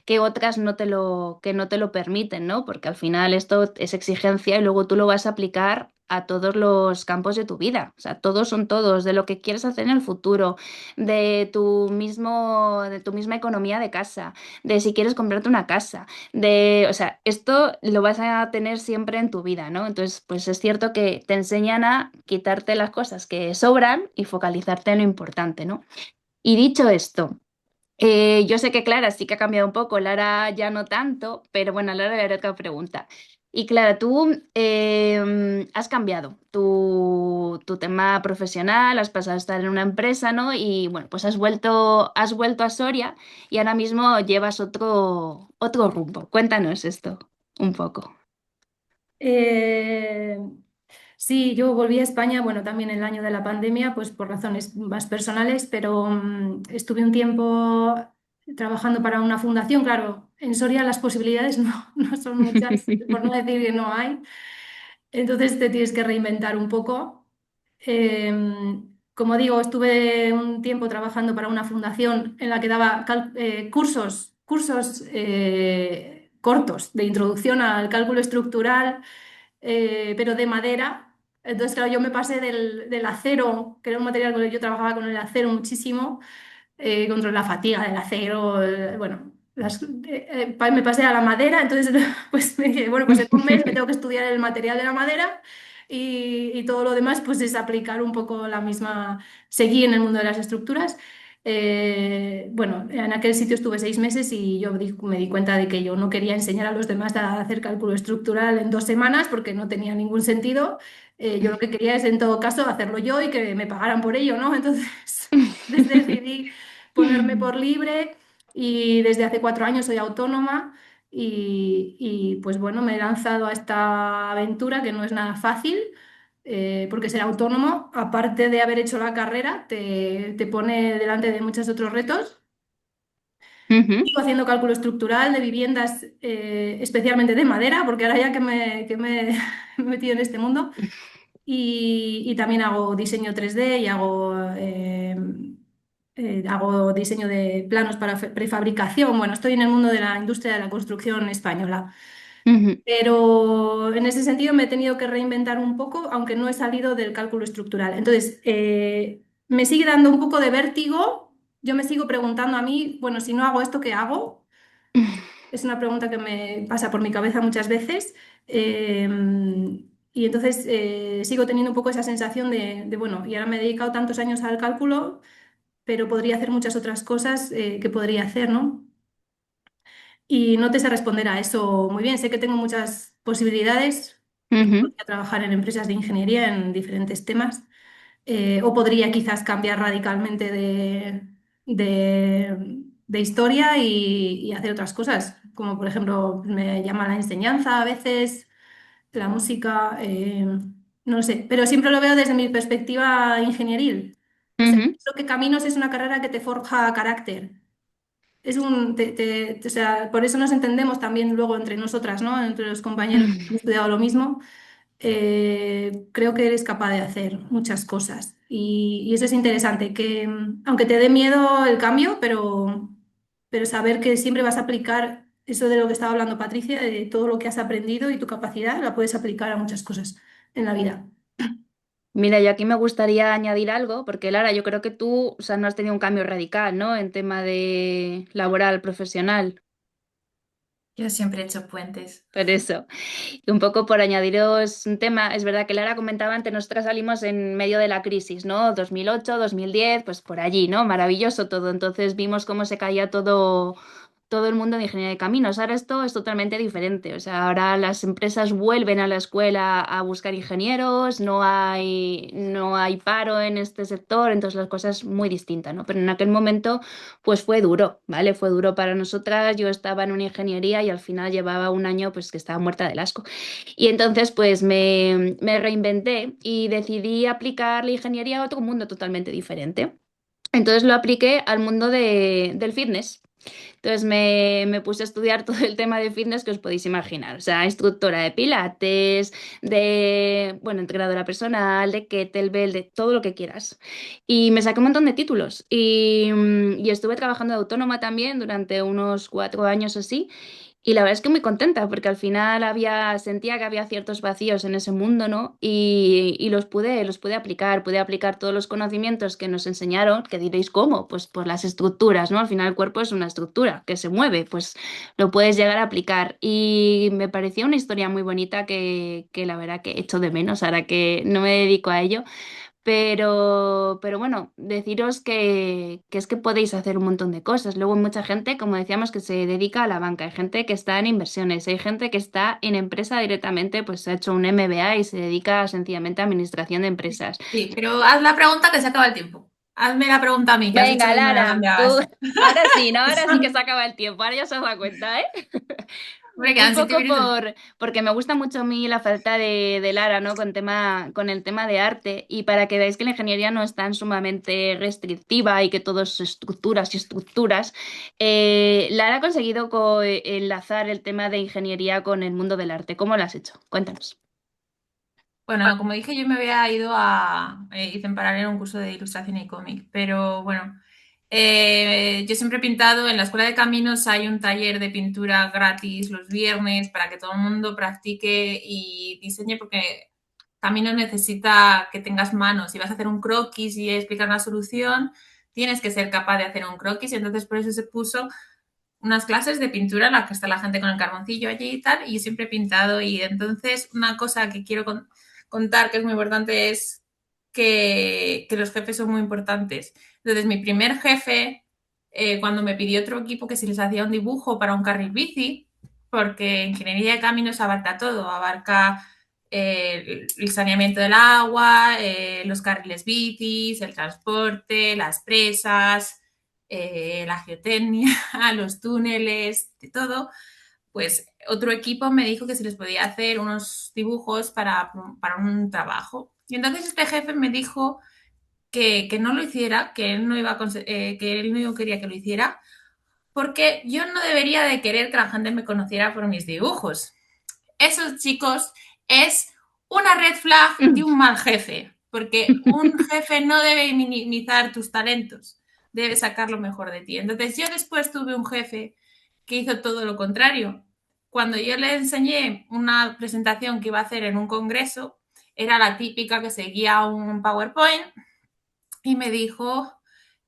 que otras que no te lo permiten, ¿no? Porque al final esto es exigencia y luego tú lo vas a aplicar a todos los campos de tu vida. O sea, todos son todos, de lo que quieres hacer en el futuro, de tu misma economía de casa, de si quieres comprarte una casa, o sea, esto lo vas a tener siempre en tu vida, ¿no? Entonces, pues es cierto que te enseñan a quitarte las cosas que sobran y focalizarte en lo importante, ¿no? Y dicho esto, yo sé que Clara sí que ha cambiado un poco, Lara ya no tanto, pero bueno, a Lara le haré otra pregunta. Y Clara, tú has cambiado tu tema profesional, has pasado a estar en una empresa, ¿no? Y bueno, pues has vuelto a Soria y ahora mismo llevas otro rumbo. Cuéntanos esto un poco. Eh, sí, yo volví a España, bueno, también en el año de la pandemia, pues por razones más personales, pero estuve un tiempo trabajando para una fundación. Claro, en Soria las posibilidades no son muchas, por no decir que no hay. Entonces te tienes que reinventar un poco. Como digo, estuve un tiempo trabajando para una fundación en la que daba cursos cortos de introducción al cálculo estructural, pero de madera. Entonces, claro, yo me pasé del acero, que era un material con el que yo trabajaba con el acero muchísimo, contra la fatiga del acero, bueno, me pasé a la madera, entonces pues me dije, bueno, pues en un mes me tengo que estudiar el material de la madera y todo lo demás pues es aplicar un poco la misma, seguí en el mundo de las estructuras. Bueno, en aquel sitio estuve 6 meses y me di cuenta de que yo no quería enseñar a los demás a hacer cálculo estructural en 2 semanas porque no tenía ningún sentido. Yo lo que quería es, en todo caso, hacerlo yo y que me pagaran por ello, ¿no? Entonces, decidí ponerme por libre y desde hace 4 años soy autónoma pues bueno, me he lanzado a esta aventura que no es nada fácil, porque ser autónomo, aparte de haber hecho la carrera, te pone delante de muchos otros retos. Ujú, Sigo haciendo cálculo estructural de viviendas, especialmente de madera, porque ahora ya que me he metido en este mundo. Y también hago diseño 3D y hago diseño de planos para prefabricación. Bueno, estoy en el mundo de la industria de la construcción española. ujú, Pero en ese sentido me he tenido que reinventar un poco, aunque no he salido del cálculo estructural. Entonces, me sigue dando un poco de vértigo. Yo me sigo preguntando a mí, bueno, si no hago esto, ¿qué hago? Es una pregunta que me pasa por mi cabeza muchas veces. eh, y entonces sigo teniendo un poco esa sensación bueno, y ahora me he dedicado tantos años al cálculo, pero podría hacer muchas otras cosas que podría hacer, ¿no? Y no te sé responder a eso muy bien. Sé que tengo muchas posibilidades, porque ujú, podría trabajar en empresas de ingeniería en diferentes temas, o podría quizás cambiar radicalmente de historia y hacer otras cosas, como por ejemplo me llama la enseñanza a veces, la música, no lo sé, pero siempre lo veo desde mi perspectiva ingenieril. O sea, ujú, creo que Caminos es una carrera que te forja carácter. O sea, por eso nos entendemos también luego entre nosotras, ¿no? Entre los compañeros que han estudiado lo mismo. Creo que eres capaz de hacer muchas cosas. Y eso es interesante, aunque te dé miedo el cambio, pero saber que siempre vas a aplicar. eso de lo que estaba hablando Patricia, de todo lo que has aprendido y tu capacidad la puedes aplicar a muchas cosas en la vida. Mira, yo aquí me gustaría añadir algo, porque Lara, yo creo que tú, o sea, no has tenido un cambio radical, ¿no? En tema de laboral, profesional, Yo siempre he hecho puentes. por eso. Y un poco por añadiros un tema, es verdad que Lara comentaba antes, nosotras salimos en medio de la crisis, ¿no? 2008, 2010, pues por allí, ¿no? Maravilloso todo. Entonces vimos cómo se caía todo el mundo de ingeniería de caminos. Ahora esto es totalmente diferente. O sea, ahora las empresas vuelven a la escuela a buscar ingenieros, no hay paro en este sector, entonces las cosas muy distintas, ¿no? Pero en aquel momento, pues fue duro, ¿vale? Fue duro para nosotras. Yo estaba en una ingeniería y al final llevaba un año, pues que estaba muerta del asco. Y entonces, pues me reinventé y decidí aplicar la ingeniería a otro mundo totalmente diferente. Entonces lo apliqué al mundo del fitness. Entonces me puse a estudiar todo el tema de fitness que os podéis imaginar. O sea, instructora de pilates, bueno, entrenadora personal, de kettlebell, de todo lo que quieras. Y me saqué un montón de títulos. Y estuve trabajando de autónoma también durante unos 4 años así. Y la verdad es que muy contenta porque al final sentía que había ciertos vacíos en ese mundo, ¿no? Y los pude pude aplicar todos los conocimientos que nos enseñaron, que diréis cómo, pues por las estructuras, ¿no? Al final el cuerpo es una estructura que se mueve, pues lo puedes llegar a aplicar. Y me parecía una historia muy bonita que la verdad que echo de menos ahora que no me dedico a ello. Pero bueno, deciros que es que podéis hacer un montón de cosas. Luego hay mucha gente, como decíamos, que se dedica a la banca. Hay gente que está en inversiones, hay gente que está en empresa directamente, pues ha hecho un MBA y se dedica sencillamente a administración de empresas. Sí, pero haz la pregunta que se acaba el tiempo. Hazme la pregunta a mí, que has dicho Venga, que no me la Lara, tú, cambiabas. ahora sí, ¿no? Ahora sí que se acaba el tiempo, ahora ya se os da cuenta, ¿eh? Hombre, Un quedan 7 minutos. porque me gusta mucho a mí la falta de Lara, ¿no? Con el tema de arte y para que veáis que la ingeniería no es tan sumamente restrictiva y que todo es estructuras y estructuras, Lara ha conseguido enlazar el tema de ingeniería con el mundo del arte. ¿Cómo lo has hecho? Cuéntanos. Bueno, como dije, yo me había ido hice en paralelo un curso de ilustración y cómic, pero bueno, yo siempre he pintado, en la Escuela de Caminos hay un taller de pintura gratis los viernes para que todo el mundo practique y diseñe porque Caminos necesita que tengas manos. Si vas a hacer un croquis y explicar una solución, tienes que ser capaz de hacer un croquis y entonces por eso se puso unas clases de pintura en las que está la gente con el carboncillo allí y tal, y yo siempre he pintado y entonces una cosa que quiero contar que es muy importante es que los jefes son muy importantes. Entonces mi primer jefe, cuando me pidió otro equipo que si les hacía un dibujo para un carril bici, porque ingeniería de caminos abarca todo, abarca el saneamiento del agua, los carriles bicis, el transporte, las presas, la geotecnia, los túneles, de todo, pues otro equipo me dijo que se les podía hacer unos dibujos para un trabajo. Y entonces este jefe me dijo que no lo hiciera, que él no, que él no quería que lo hiciera, porque yo no debería de querer que la gente me conociera por mis dibujos. Esos chicos es una red flag de un mal jefe, porque un jefe no debe minimizar tus talentos, debe sacar lo mejor de ti. Entonces yo después tuve un jefe que hizo todo lo contrario. Cuando yo le enseñé una presentación que iba a hacer en un congreso, era la típica que seguía un PowerPoint y me dijo,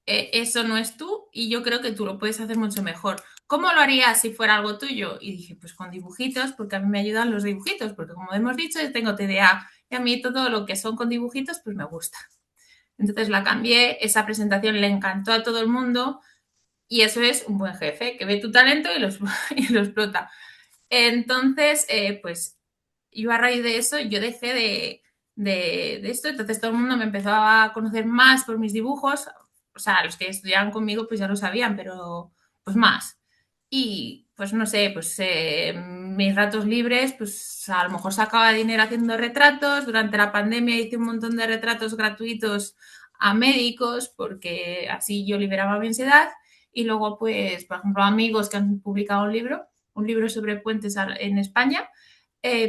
eso no es tú y yo creo que tú lo puedes hacer mucho mejor. ¿Cómo lo harías si fuera algo tuyo? Y dije, pues con dibujitos, porque a mí me ayudan los dibujitos, porque como hemos dicho, yo tengo TDA y a mí todo lo que son con dibujitos, pues me gusta. Entonces la cambié, esa presentación le encantó a todo el mundo y eso es un buen jefe, que ve tu talento y y lo explota. Entonces, pues yo a raíz de eso, yo dejé de esto, entonces todo el mundo me empezó a conocer más por mis dibujos, o sea, los que estudiaban conmigo pues ya lo sabían, pero pues más. Y pues no sé, pues mis ratos libres, pues a lo mejor sacaba dinero haciendo retratos, durante la pandemia hice un montón de retratos gratuitos a médicos porque así yo liberaba mi ansiedad y luego pues, por ejemplo, amigos que han publicado un libro sobre puentes en España,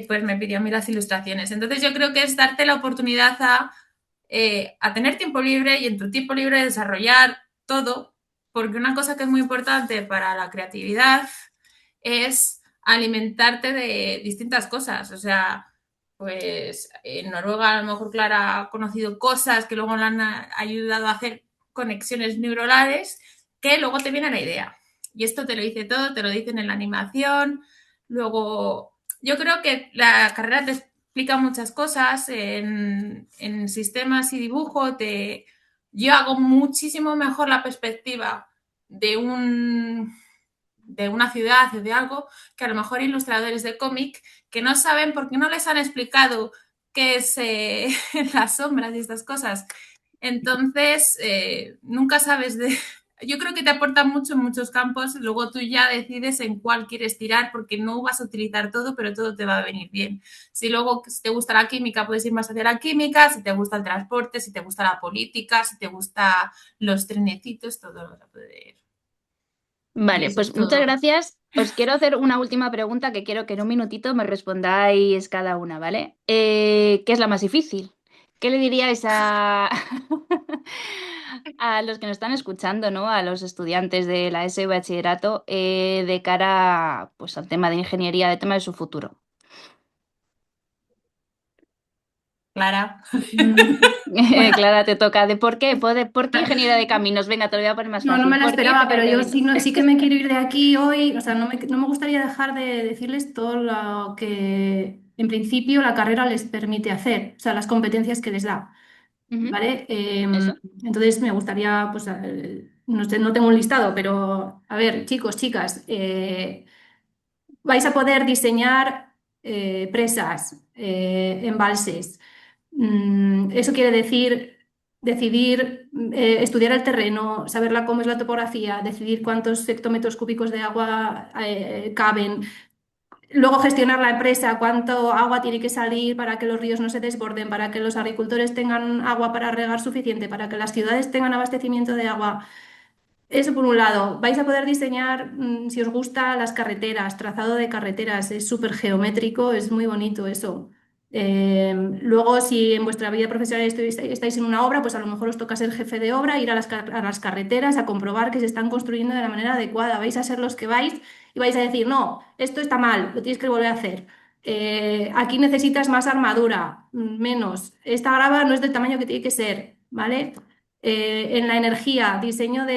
pues me pidió a mí las ilustraciones. Entonces yo creo que es darte la oportunidad a tener tiempo libre y en tu tiempo libre desarrollar todo, porque una cosa que es muy importante para la creatividad es alimentarte de distintas cosas. O sea, pues en Noruega a lo mejor Clara ha conocido cosas que luego le han ayudado a hacer conexiones neuronales que luego te viene la idea. Y esto te lo dice todo, te lo dicen en la animación. Luego, yo creo que la carrera te explica muchas cosas en sistemas y dibujo. Yo hago muchísimo mejor la perspectiva de de una ciudad o de algo que a lo mejor ilustradores de cómic que no saben porque no les han explicado qué es las sombras y estas cosas. Entonces, nunca sabes de... Yo creo que te aporta mucho en muchos campos, luego tú ya decides en cuál quieres tirar porque no vas a utilizar todo, pero todo te va a venir bien. Si luego si te gusta la química, puedes ir más hacia la química, si te gusta el transporte, si te gusta la política, si te gusta los trenecitos, todo lo vas a poder. Y Vale, eso es pues muchas todo. gracias. Os quiero hacer una última pregunta que quiero que en un minutito me respondáis cada una, ¿vale? ¿Qué es la más difícil? ¿Qué le diríais a los que nos están escuchando, ¿no? A los estudiantes de la ESO y bachillerato de cara, pues, al tema de ingeniería, al tema de su futuro? Clara. Bueno, Clara, te toca. ¿De por qué? ¿Por qué ingeniería de caminos? Venga, te lo voy a poner más no, no me fácil. la ¿Por qué esperaba, pero ingeniería de yo sí, caminos? sí que me quiero ir de aquí hoy. O sea, no me gustaría dejar de decirles todo lo que en principio la carrera les permite hacer, o sea, las competencias que les da. Ujú. ¿Vale? Eso. Entonces me gustaría, pues, no sé, no tengo un listado, pero a ver, chicos, chicas, vais a poder diseñar presas, embalses. Eso quiere decir decidir, estudiar el terreno, saber cómo es la topografía, decidir cuántos hectómetros cúbicos de agua caben. Luego gestionar la empresa, cuánto agua tiene que salir para que los ríos no se desborden, para que los agricultores tengan agua para regar suficiente, para que las ciudades tengan abastecimiento de agua. Eso por un lado. Vais a poder diseñar, si os gusta, las carreteras, trazado de carreteras. Es súper geométrico, es muy bonito eso. Luego, si en vuestra vida profesional estáis en una obra, pues a lo mejor os toca ser jefe de obra, ir a a las carreteras a comprobar que se están construyendo de la manera adecuada. Vais a ser los que vais y vais a decir, no, esto está mal, lo tienes que volver a hacer. Aquí necesitas más armadura, menos. Esta grava no es del tamaño que tiene que ser, ¿vale? En la energía, diseño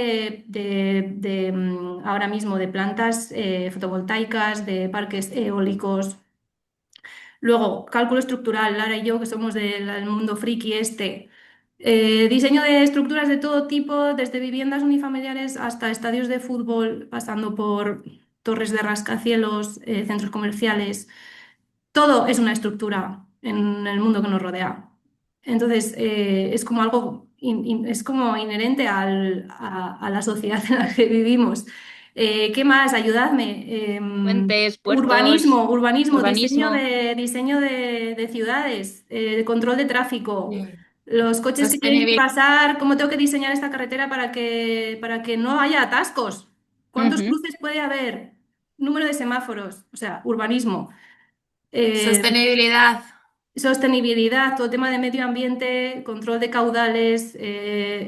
ahora mismo de plantas fotovoltaicas, de parques eólicos. Luego, cálculo estructural, Lara y yo, que somos del mundo friki este. Diseño de estructuras de todo tipo, desde viviendas unifamiliares hasta estadios de fútbol, pasando por torres de rascacielos, centros comerciales. Todo es una estructura en el mundo que nos rodea. Entonces, es como algo, es como inherente a la sociedad en la que vivimos. ¿Qué más? Ayudadme. Puentes, puertos, Urbanismo, urbanismo. diseño de ciudades, control de tráfico. Sí. Los coches que tienen que Sostenibilidad. pasar, ¿cómo tengo que diseñar esta carretera para que no haya atascos? ¿Cuántos Ujú. cruces puede haber? Número de semáforos, o sea, urbanismo. Eh, Sostenibilidad. Sostenibilidad, todo tema de medio ambiente, control de caudales,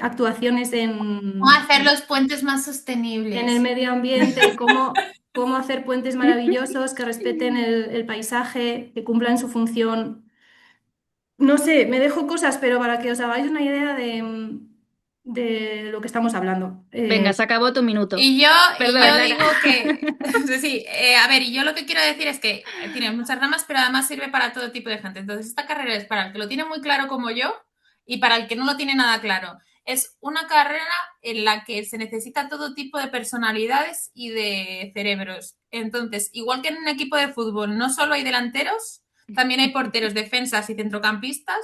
actuaciones ¿Cómo hacer los puentes más en el sostenibles? medio ambiente, cómo hacer puentes maravillosos que respeten el paisaje, que cumplan su función. No sé, me dejo cosas, pero para que os hagáis una idea de lo que estamos hablando. Venga, se acabó tu minuto. Y Perdón, yo Lara. digo que, sí, a ver, y yo lo que quiero decir es que tiene muchas ramas, pero además sirve para todo tipo de gente. Entonces, esta carrera es para el que lo tiene muy claro como yo y para el que no lo tiene nada claro. Es una carrera en la que se necesita todo tipo de personalidades y de cerebros. Entonces, igual que en un equipo de fútbol no solo hay delanteros, también hay porteros, defensas y centrocampistas.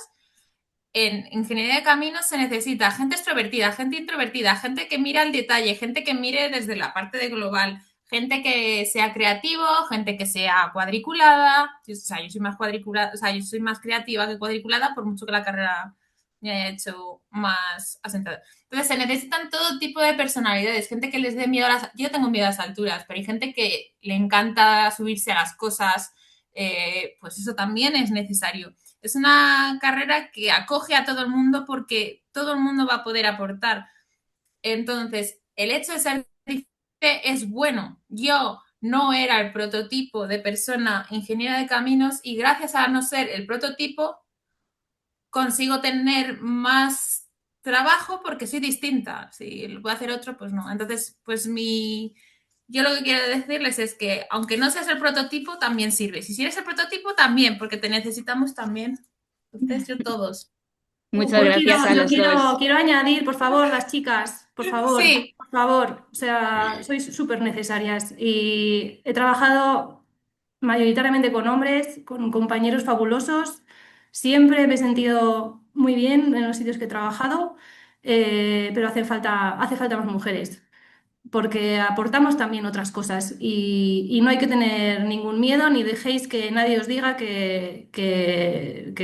En ingeniería de caminos se necesita gente extrovertida, gente introvertida, gente que mira el detalle, gente que mire desde la parte de global, gente que sea creativo, gente que sea cuadriculada. O sea, yo soy más cuadriculada, o sea, yo soy más creativa que cuadriculada, por mucho que la carrera me haya hecho más asentada. Entonces, se necesitan todo tipo de personalidades, gente que les dé miedo a las... Yo tengo miedo a las alturas, pero hay gente que le encanta subirse a las cosas, pues eso también es necesario. Es una carrera que acoge a todo el mundo porque todo el mundo va a poder aportar. Entonces, el hecho de ser diferente es bueno. Yo no era el prototipo de persona ingeniera de caminos y gracias a no ser el prototipo consigo tener más trabajo porque soy distinta. Si lo puede hacer otro, pues no. Entonces, yo lo que quiero decirles es que aunque no seas el prototipo, también sirves. Y si eres el prototipo, también, porque te necesitamos también. Entonces, yo todos. Muchas gracias a Yo los dos. quiero añadir, por favor, las chicas, Sí, por favor, o sea, sois súper necesarias y he trabajado mayoritariamente con hombres, con compañeros fabulosos, siempre me he sentido muy bien en los sitios que he trabajado, pero hace falta más mujeres porque aportamos también otras cosas y no hay que tener ningún miedo ni dejéis que nadie os diga que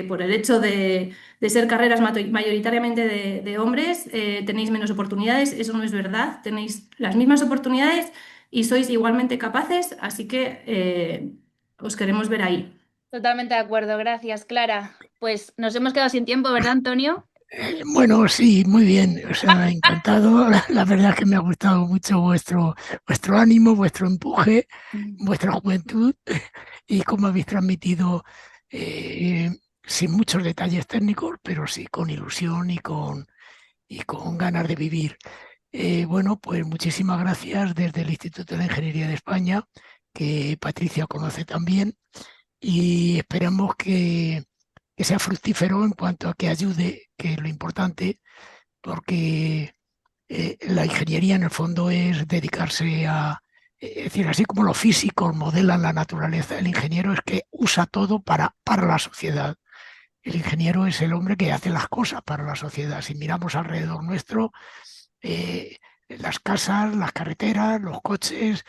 por el hecho de ser carreras mayoritariamente de hombres tenéis menos oportunidades. Eso no es verdad, tenéis las mismas oportunidades y sois igualmente capaces, así que os queremos ver ahí. Totalmente de acuerdo, gracias, Clara. Pues nos hemos quedado sin tiempo, ¿verdad, Antonio? Bueno, sí, muy bien. O sea, encantado. La verdad es que me ha gustado mucho vuestro ánimo, vuestro empuje, vuestra juventud y cómo habéis transmitido, eh, sin muchos detalles técnicos, pero sí con ilusión y con ganas de vivir. Bueno, pues muchísimas gracias desde el Instituto de Ingeniería de España, que Patricia conoce también, y esperamos que sea fructífero en cuanto a que ayude, que es lo importante, porque la ingeniería en el fondo es dedicarse a, es decir, así como los físicos modelan la naturaleza, el ingeniero es que usa todo para la sociedad. El ingeniero es el hombre que hace las cosas para la sociedad. Si miramos alrededor nuestro, eh, las casas, las carreteras, los coches,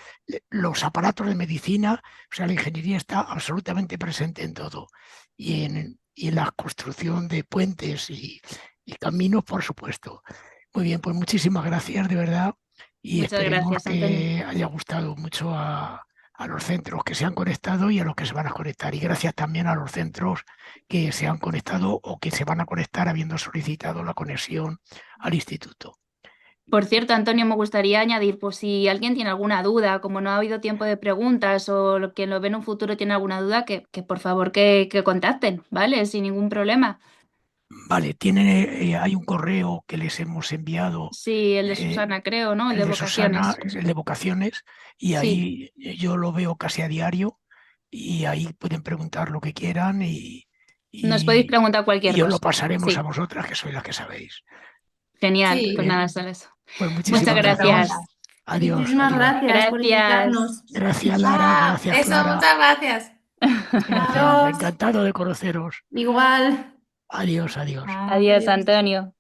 los aparatos de medicina, o sea, la ingeniería está absolutamente presente en todo. Y en la construcción de puentes y caminos, por supuesto. Muy bien, pues muchísimas gracias, de verdad, y Muchas esperemos gracias, Antonio. que haya gustado mucho a los centros que se han conectado y a los que se van a conectar. Y gracias también a los centros que se han conectado o que se van a conectar habiendo solicitado la conexión al instituto. Por cierto, Antonio, me gustaría añadir, pues si alguien tiene alguna duda, como no ha habido tiempo de preguntas o quien lo ve en un futuro tiene alguna duda, que por favor que contacten, ¿vale? Sin ningún problema. Vale, hay un correo que les hemos enviado, Sí, el de eh, Susana, creo, ¿no? El el de de Susana, vocaciones. es el de vocaciones, y Sí, ahí yo lo veo casi a diario, y ahí pueden preguntar lo que quieran nos podéis y, preguntar y cualquier os lo cosa. pasaremos a Sí, vosotras, que sois las que sabéis. genial. sí, Pues Bien, nada, solo eso. pues Muchas muchísimas gracias. gracias. preguntas. Adiós, Muchísimas adiós. gracias por Gracias. invitarnos. Gracias, Lara, Ah, gracias, eso, Clara. muchas gracias. Gracias, Adiós. encantado de conoceros. Igual. Adiós, adiós. Adiós, Adiós. Antonio.